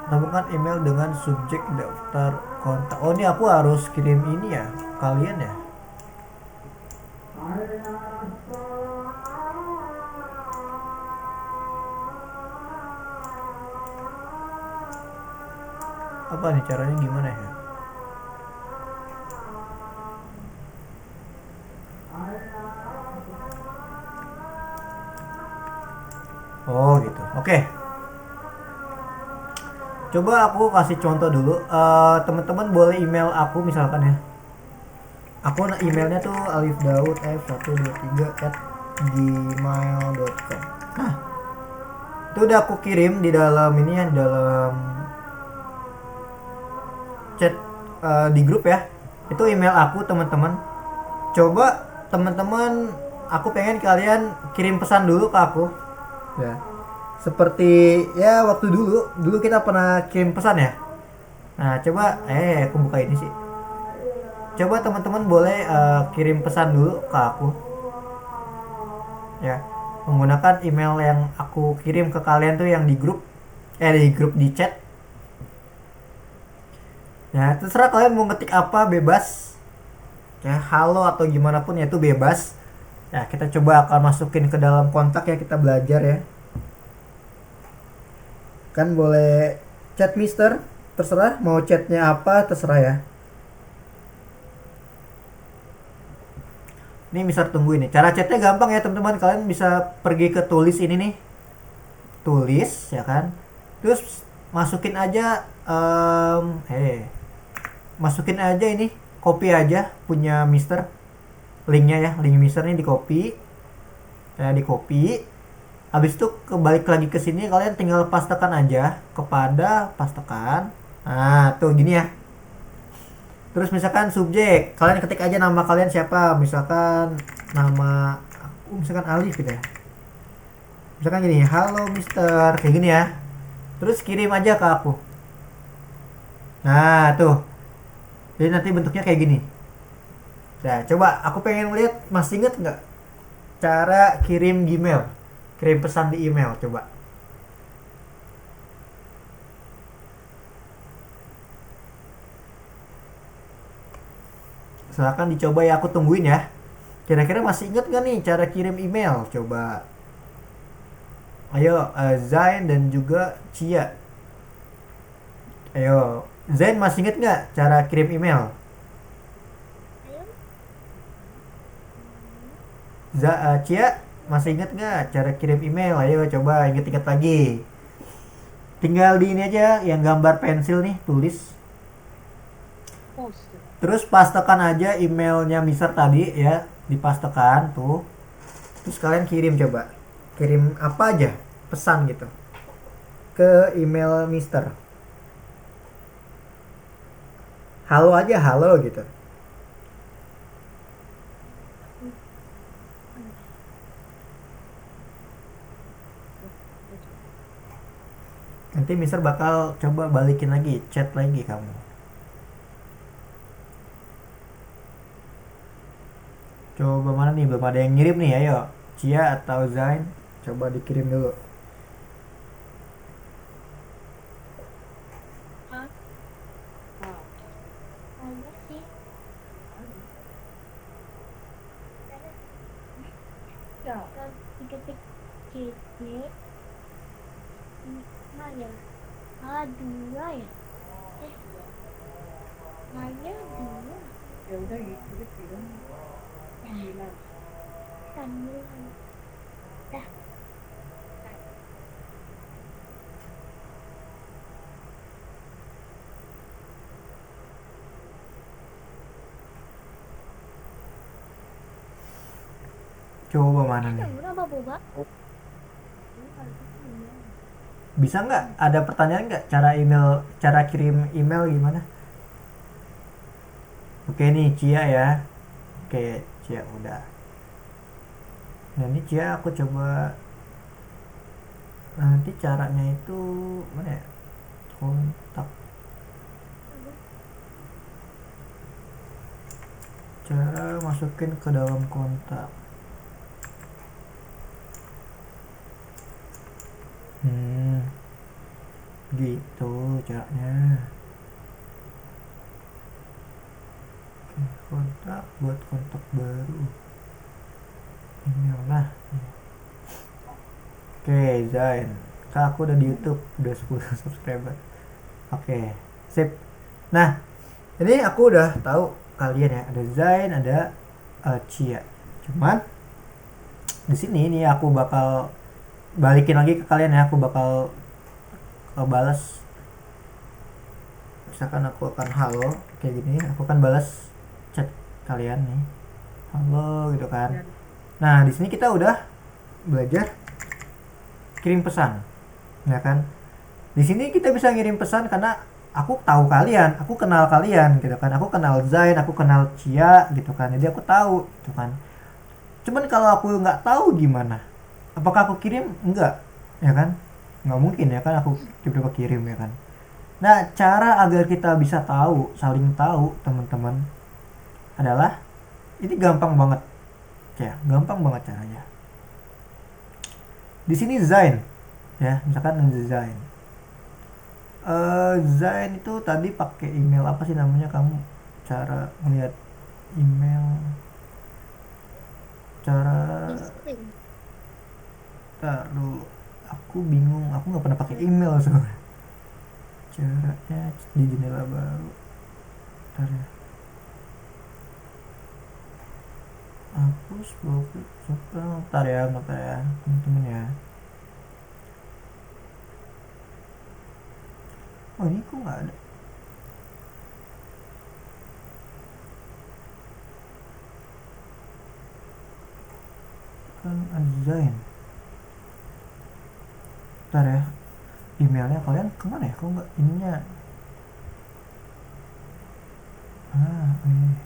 bukan email dengan subjek daftar kontak. Oh, ini aku harus kirim ini ya kalian ya. Apa nih caranya gimana ya? Oh gitu. Oke. Coba aku kasih contoh dulu. Teman-teman boleh email aku misalkan ya. Aku emailnya tuh alifdaud123@gmail.com. Nah, itu udah aku kirim di dalam ini ya, di dalam chat di grup ya. Itu email aku teman-teman. Coba teman-teman, aku pengen kalian kirim pesan dulu ke aku. Ya. Seperti ya waktu dulu kita pernah kirim pesan ya. Nah, coba aku buka ini sih. Coba teman-teman boleh kirim pesan dulu ke aku ya, menggunakan email yang aku kirim ke kalian tuh yang di grup di chat ya. Terserah kalian mau ngetik apa, bebas ya, halo atau gimana pun ya, itu bebas ya. Kita coba akan masukin ke dalam kontak ya, kita belajar ya. Kan boleh chat mister, terserah mau chatnya apa, terserah ya. Ini mister tunggu ini, cara chatnya gampang ya teman-teman. Kalian bisa pergi ke tulis ini nih, tulis ya kan, terus masukin aja masukin aja ini, copy aja punya mister, linknya ya, link mister ini di copy ya, di copy. Habis itu kebalik lagi ke sini, kalian tinggal pastekan aja kepada pastekan. Nah tuh gini ya. Terus misalkan subjek, kalian ketik aja nama kalian siapa, misalkan nama aku misalkan Alif gitu ya. Misalkan gini, halo mister, kayak gini ya. Terus kirim aja ke aku. Nah tuh, jadi nanti bentuknya kayak gini. Nah coba aku pengen lihat, masih inget nggak cara kirim Gmail, kirim pesan di email? Coba. Silahkan dicoba ya, aku tungguin ya. Kira-kira masih inget gak nih cara kirim email? Coba. Ayo, Zain dan juga Cia. Ayo, Zain masih inget gak cara kirim email? Ayo. Cia, masih inget gak cara kirim email? Ayo coba inget-inget lagi. Tinggal di ini aja yang gambar pensil nih, tulis. Post. Terus pastekan aja emailnya Mister tadi ya, dipastekan tuh. Terus kalian kirim, coba. Kirim apa aja, pesan gitu, ke email Mister. Halo aja, halo gitu. Nanti Mister bakal coba balikin lagi, chat lagi kamu. Coba mana nih, belum ada yang ngirim nih, ayo. Cia atau Zain, coba dikirim dulu. Hah? Ada sih. Ya. Kalau diketik CC, mana ya? Dua ya? Eh, mana dua? Ya udah gitu deh film 9. Sembilan. Dah. Coba mana nih? Berapa boba? Bisa nggak? Ada pertanyaan nggak? Cara email, cara kirim email gimana? Oke nih Cia ya. Oke Cia udah. Nah ini Cia aku coba. Nanti caranya itu mana ya? Kontak. Cara masukin ke dalam kontak. Gitu caranya. Oke, kontak, buat kontak baru. Email lah. Oke, Zain. Kak, aku udah di YouTube, udah 10 subscriber. Oke. Sip. Nah, ini aku udah tahu kalian ya, ada Zain, ada Cia. Cuman di sini nih aku bakal balikin lagi ke kalian ya, aku bakal balas. Misalkan aku akan halo kayak gini, aku akan balas chat kalian nih, halo gitu kan. Dan Nah di sini kita udah belajar kirim pesan, ya kan. Di sini kita bisa ngirim pesan karena aku tahu kalian, aku kenal kalian gitu kan, aku kenal Zain, aku kenal Cia gitu kan, jadi aku tahu gitu kan. Cuman kalau aku nggak tahu gimana, apakah aku kirim? Enggak, ya kan, nggak mungkin ya kan aku tiba-tiba kirim ya kan. Nah cara agar kita bisa tahu, saling tahu teman-teman, adalah ini gampang banget ya, gampang banget caranya. Di sini Zain ya, misalkan Zain. Zain itu tadi pakai email apa sih namanya, kamu cara melihat email, cara, Insting. tar dulu, aku bingung, aku nggak pernah pakai email soalnya. Caranya di jendela baru, tar ya, hapus blokir suka, tar ya teman-teman ya. Oh ini kok nggak ada, kan ada Zain. Ntar ya, emailnya kalian kemana ya, kok nggak ininya. Ini.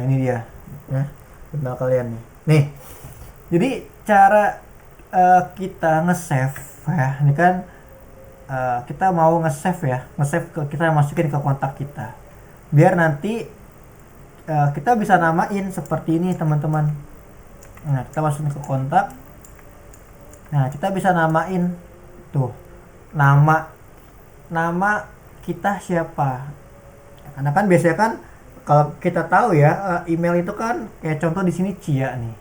Ini dia ya, email kalian nih. Nih, jadi cara kita nge-save ya, ini kan kita mau nge-save ya, kita masukin ke kontak kita, biar nanti kita bisa namain seperti ini teman-teman. Nah kita masukin ke kontak, nah kita bisa namain tuh, nama kita siapa. Karena kan biasanya kan kalau kita tahu ya, email itu kan kayak contoh di sini Cia nih.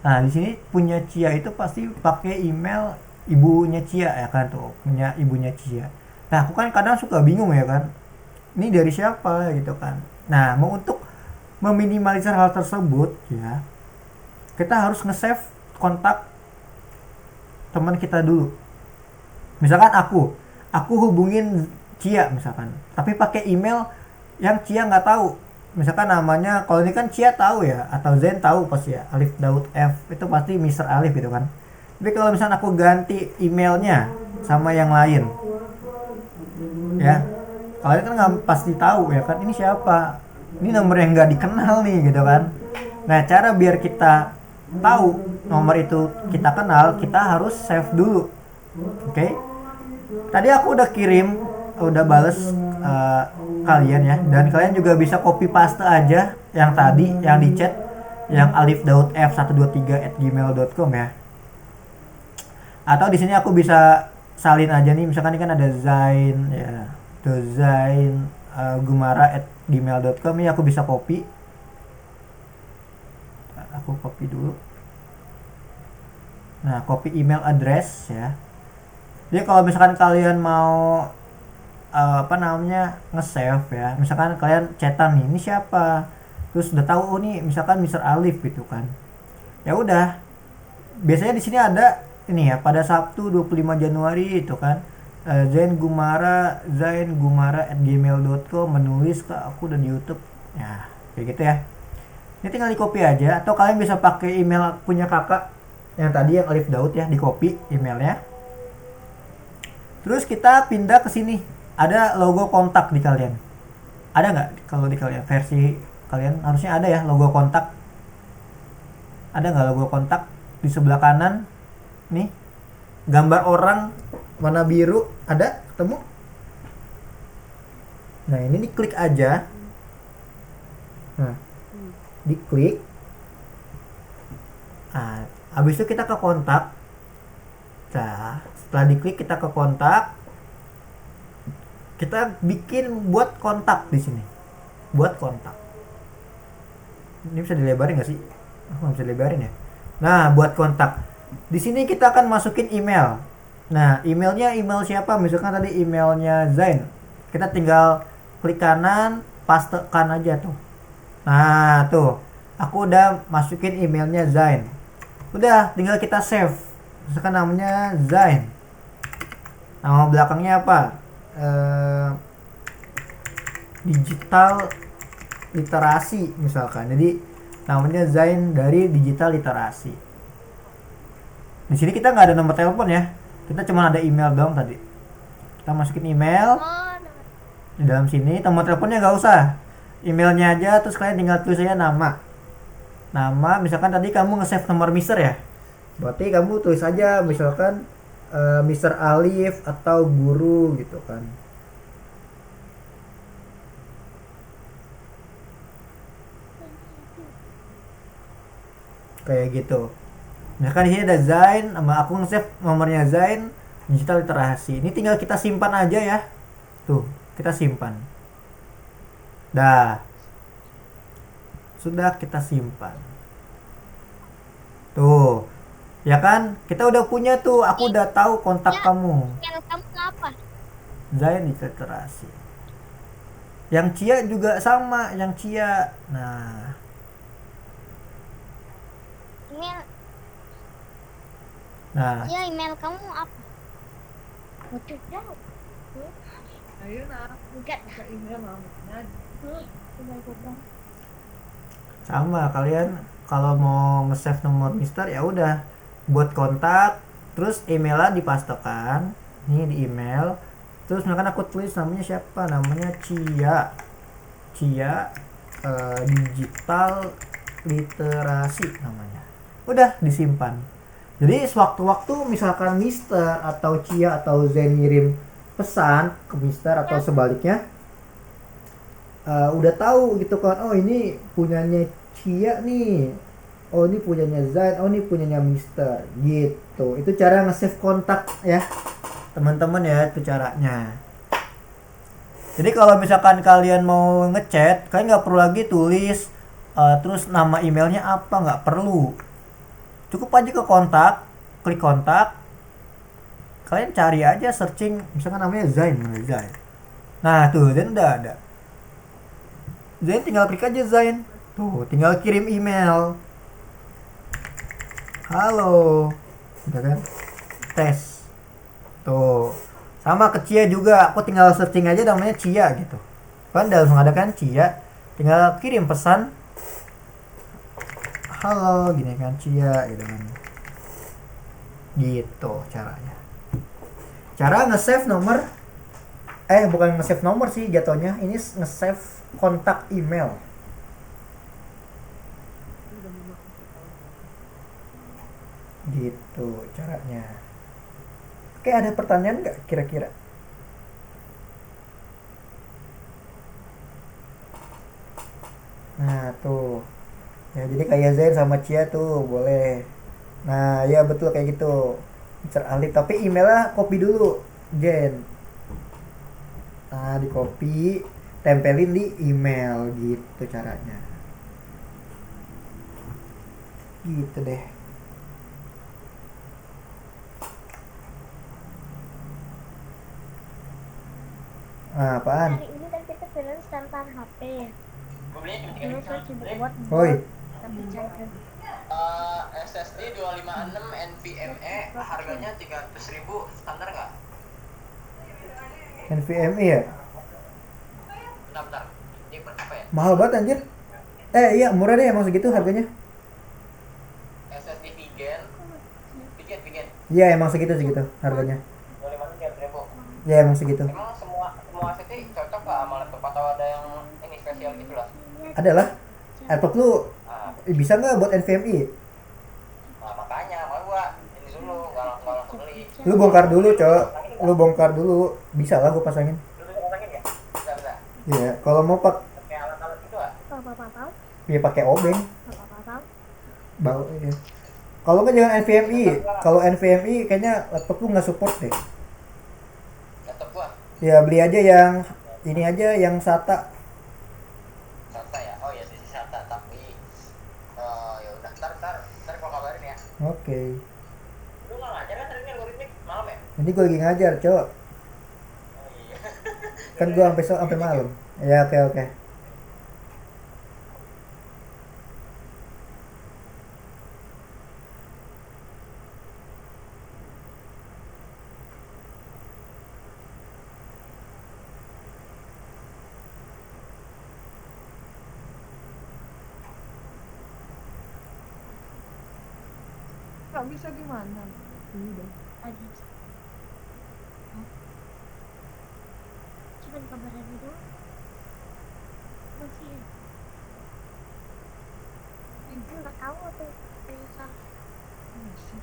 Nah di sini punya Cia itu pasti pakai email ibunya Cia ya kan, tuh punya ibunya Cia. Nah aku kan kadang suka bingung ya kan, ini dari siapa gitu kan. Nah mau untuk meminimalisir hal tersebut ya, kita harus nge-save kontak teman kita dulu. Misalkan aku hubungin Cia misalkan, tapi pakai email yang Cia nggak tahu. Misalkan namanya, kalau ini kan Cia tahu ya, atau Zen tahu pasti ya, Alif Daud F itu pasti Mister Alif gitu kan. Tapi kalau misalkan aku ganti emailnya sama yang lain, ya kalian kan nggak pasti tahu ya kan, ini siapa, ini nomor yang nggak dikenal nih gitu kan. Nah cara biar kita tahu nomor itu kita kenal, kita harus save dulu. Oke. Tadi aku udah kirim, udah bales kalian ya, dan kalian juga bisa copy paste aja yang tadi yang di chat, yang Alif Daud F123@gmail.com ya. Atau di sini aku bisa salin aja nih, misalkan ini kan ada Zain ya, tuh Zain gumara@gmail.com, ini aku bisa copy. Aku copy dulu. Nah copy email address ya. Jadi kalau misalkan kalian mau nge-save ya, misalkan kalian chatan nih, ini siapa, terus udah tahu, oh nih misalkan Mister Alif gitu kan, ya udah, biasanya di sini ada ini ya, pada Sabtu 25 Januari itu kan, Zain Gumara @gmail.com menulis ke aku dan di YouTube ya, kayak gitu ya. Ini tinggal di copy aja, atau kalian bisa pakai email punya kakak yang tadi yang Alif Daud ya, di copy emailnya. Terus kita pindah ke sini, ada logo kontak di kalian. Ada nggak kalau di kalian, versi kalian harusnya ada ya logo kontak. Ada nggak logo kontak di sebelah kanan? Nih, gambar orang warna biru, ada ketemu? Nah ini diklik aja. Nah, diklik. Nah, habis itu kita ke kontak. Nah, setelah diklik kita ke kontak, kita bikin buat kontak di sini, buat kontak. Ini bisa dilebarin nggak sih? Nggak bisa dilebarin ya. Nah buat kontak di sini kita akan masukin email Nah, emailnya email siapa? Misalkan tadi emailnya Zain. Kita tinggal klik kanan, pastekan aja tuh. Nah, tuh. Aku udah masukin emailnya Zain. Udah, tinggal kita save. Misalkan namanya Zain. Nama belakangnya apa? Eh, digital literasi misalkan. Jadi namanya Zain dari digital literasi. Di sini kita nggak ada nomor telepon ya. Kita cuma ada email doang tadi. Kita masukin email Oh, di dalam sini. Nomor teleponnya nggak usah. Emailnya aja, terus kalian tinggal tulis aja nama. Nama, misalkan tadi kamu nge-save nomor Mister ya. Berarti kamu tulis aja misalkan Mister Alif atau guru gitu kan. Kayak gitu. Misalkan di sini ada Zain, sama aku nge-save nomornya Zain digital literasi. Ini tinggal kita simpan aja ya. Tuh, kita simpan. Dah. Sudah kita simpan. Tuh. Ya kan? Kita udah punya tuh. Aku udah tahu kontak ya, kamu. email kamu apa? Zain digital literasi. Yang Cia juga sama, yang Cia. Nah, Email, nah, ya email kamu apa? Betul tahu. Ayun na. Enggak. Sa email mama. Email gobang. sama kalian kalau mau nge-save nomor Mister ya udah buat kontak, terus emailnya dipastekan nih di email, terus misalkan aku tulis namanya siapa, namanya Cia, Cia digital literasi namanya, udah disimpan. Jadi sewaktu-waktu misalkan Mister atau Cia atau Zen ngirim pesan ke Mister atau sebaliknya, udah tahu gitu kan, oh ini punyanya Cia nih, oh ini punyanya Zain, oh ini punyanya Mister gitu. Itu cara nge-save kontak ya teman-teman ya, itu caranya. Jadi kalau misalkan kalian mau ngechat, kalian nggak perlu lagi tulis terus nama emailnya apa, nggak perlu. Cukup aja ke kontak, klik kontak, kalian cari aja searching misalkan namanya Zain, Zain. Nah tuh Zain udah ada. Zain tinggal klik aja Zain. Tuh, tinggal kirim email. Halo. Udah kan? Tes. Tuh. Sama ke Cia juga, aku tinggal searching aja namanya Cia gitu. Kan udah langsung ada kan Cia. Tinggal kirim pesan. Halo, gini kan Cia gitu kan. Gitu caranya. Cara nge-save nomor bukan nge-save nomor sih jatuhnya. Ini nge-save kontak email. Gitu caranya. Oke, ada pertanyaan nggak kira-kira? Nah tuh, ya jadi kayak Zain sama Cia tuh boleh. Nah ya betul kayak gitu, Mister Alif. Tapi emailnya copy dulu, Jen. Nah di copy, tempelin di email gitu caranya. Gitu deh. Nah, apaan? Hari ini kan kita freelance tentang HP ya. Terus saya sibuk buat Woi, tapi cair. SSD 256 NVMe harganya 300.000 standar nggak? NVMe ya? Bentar. Ini berapa ya? Mahal banget anjir. Iya murah deh emang segitu harganya. SSD Vigen. Vigen. Iya emang segitu harganya. 256.000. Iya emang segitu. Emang semua SSD cocok nggak sama laptop atau ada yang ini spesial gitu lah? Adalah laptop lu Ah, bisa nggak buat NVMe? nah, makanya mau gua ini dulu nggak langsung beli. Lu bongkar dulu, Cok. Lu bongkar dulu. Bisa lah gua pasangin. Dulu pasangin ya? Bisa. Iya, kalau mau Pakai alat-alat gitu ah? Tahu. ya pakai obeng. Tahu. Bau ya. Kalau nggak jangan NVMe. Kalau NVMe kayaknya laptop lu nggak support deh. Laptop gua Ya beli aja yang ini aja yang SATA. SATA ya? Oh ya sisi SATA tapi ya udah ntar gua kabarin ya. Oke. Lu nggak ngajar kan hari ini algoritmik malam ya? Ini gue lagi ngajar, Cok. Oh iya. Kan gue sampai malam. Ya, oke oke. Nggak bisa gimana? Udah. Lagi. Hah? Cuman kabaran itu masih ya. Itu nggak tahu tuh ternyata. Masih.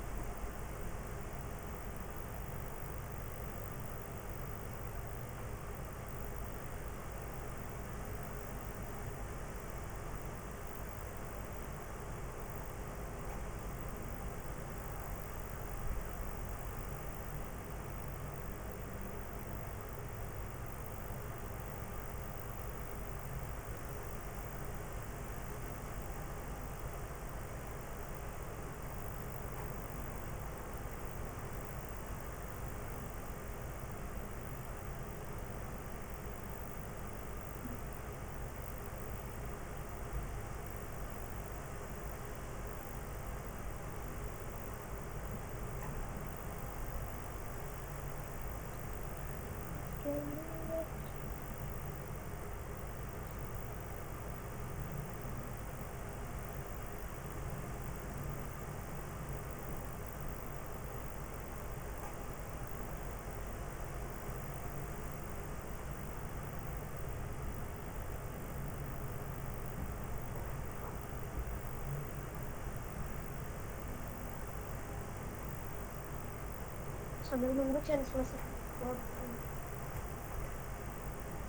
Sambil nunggu chance selesai.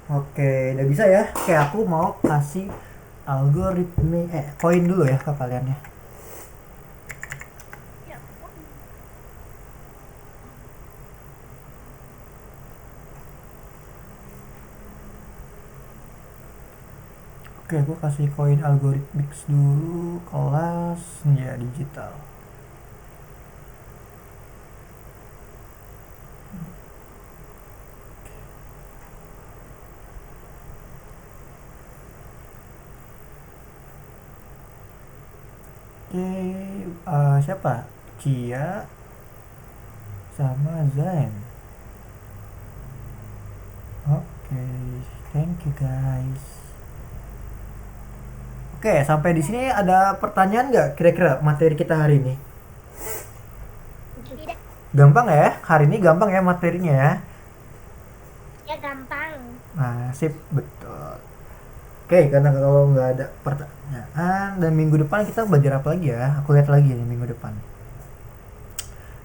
Oke, udah bisa ya. Oke, aku mau kasih koin dulu ya ke kalian ya. Ya, Oke, aku kasih koin algorithmics dulu, kelas ya digital. Oke, siapa? Cia sama Zain. Oke, thank you guys. Oke, sampai di sini ada pertanyaan nggak kira-kira materi kita hari ini? tidak. Gampang ya? Hari ini gampang ya materinya ya? Ya gampang. Nah, sip, betul. Oke, karena kalau nggak ada pertanyaan dan minggu depan kita belajar apa lagi ya? Aku lihat lagi nih minggu depan.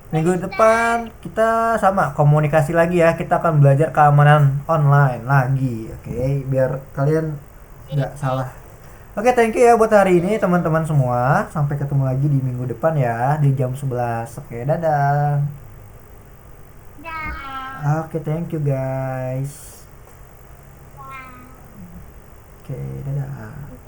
Minggu depan kita sama komunikasi lagi ya. Kita akan belajar keamanan online lagi, oke? Biar kalian nggak salah. Oke, thank you ya buat hari ini teman-teman semua. Sampai ketemu lagi di minggu depan ya di jam 11. Oke, dadah. Dah. Oke, thank you guys. Dah. Oke, dadah.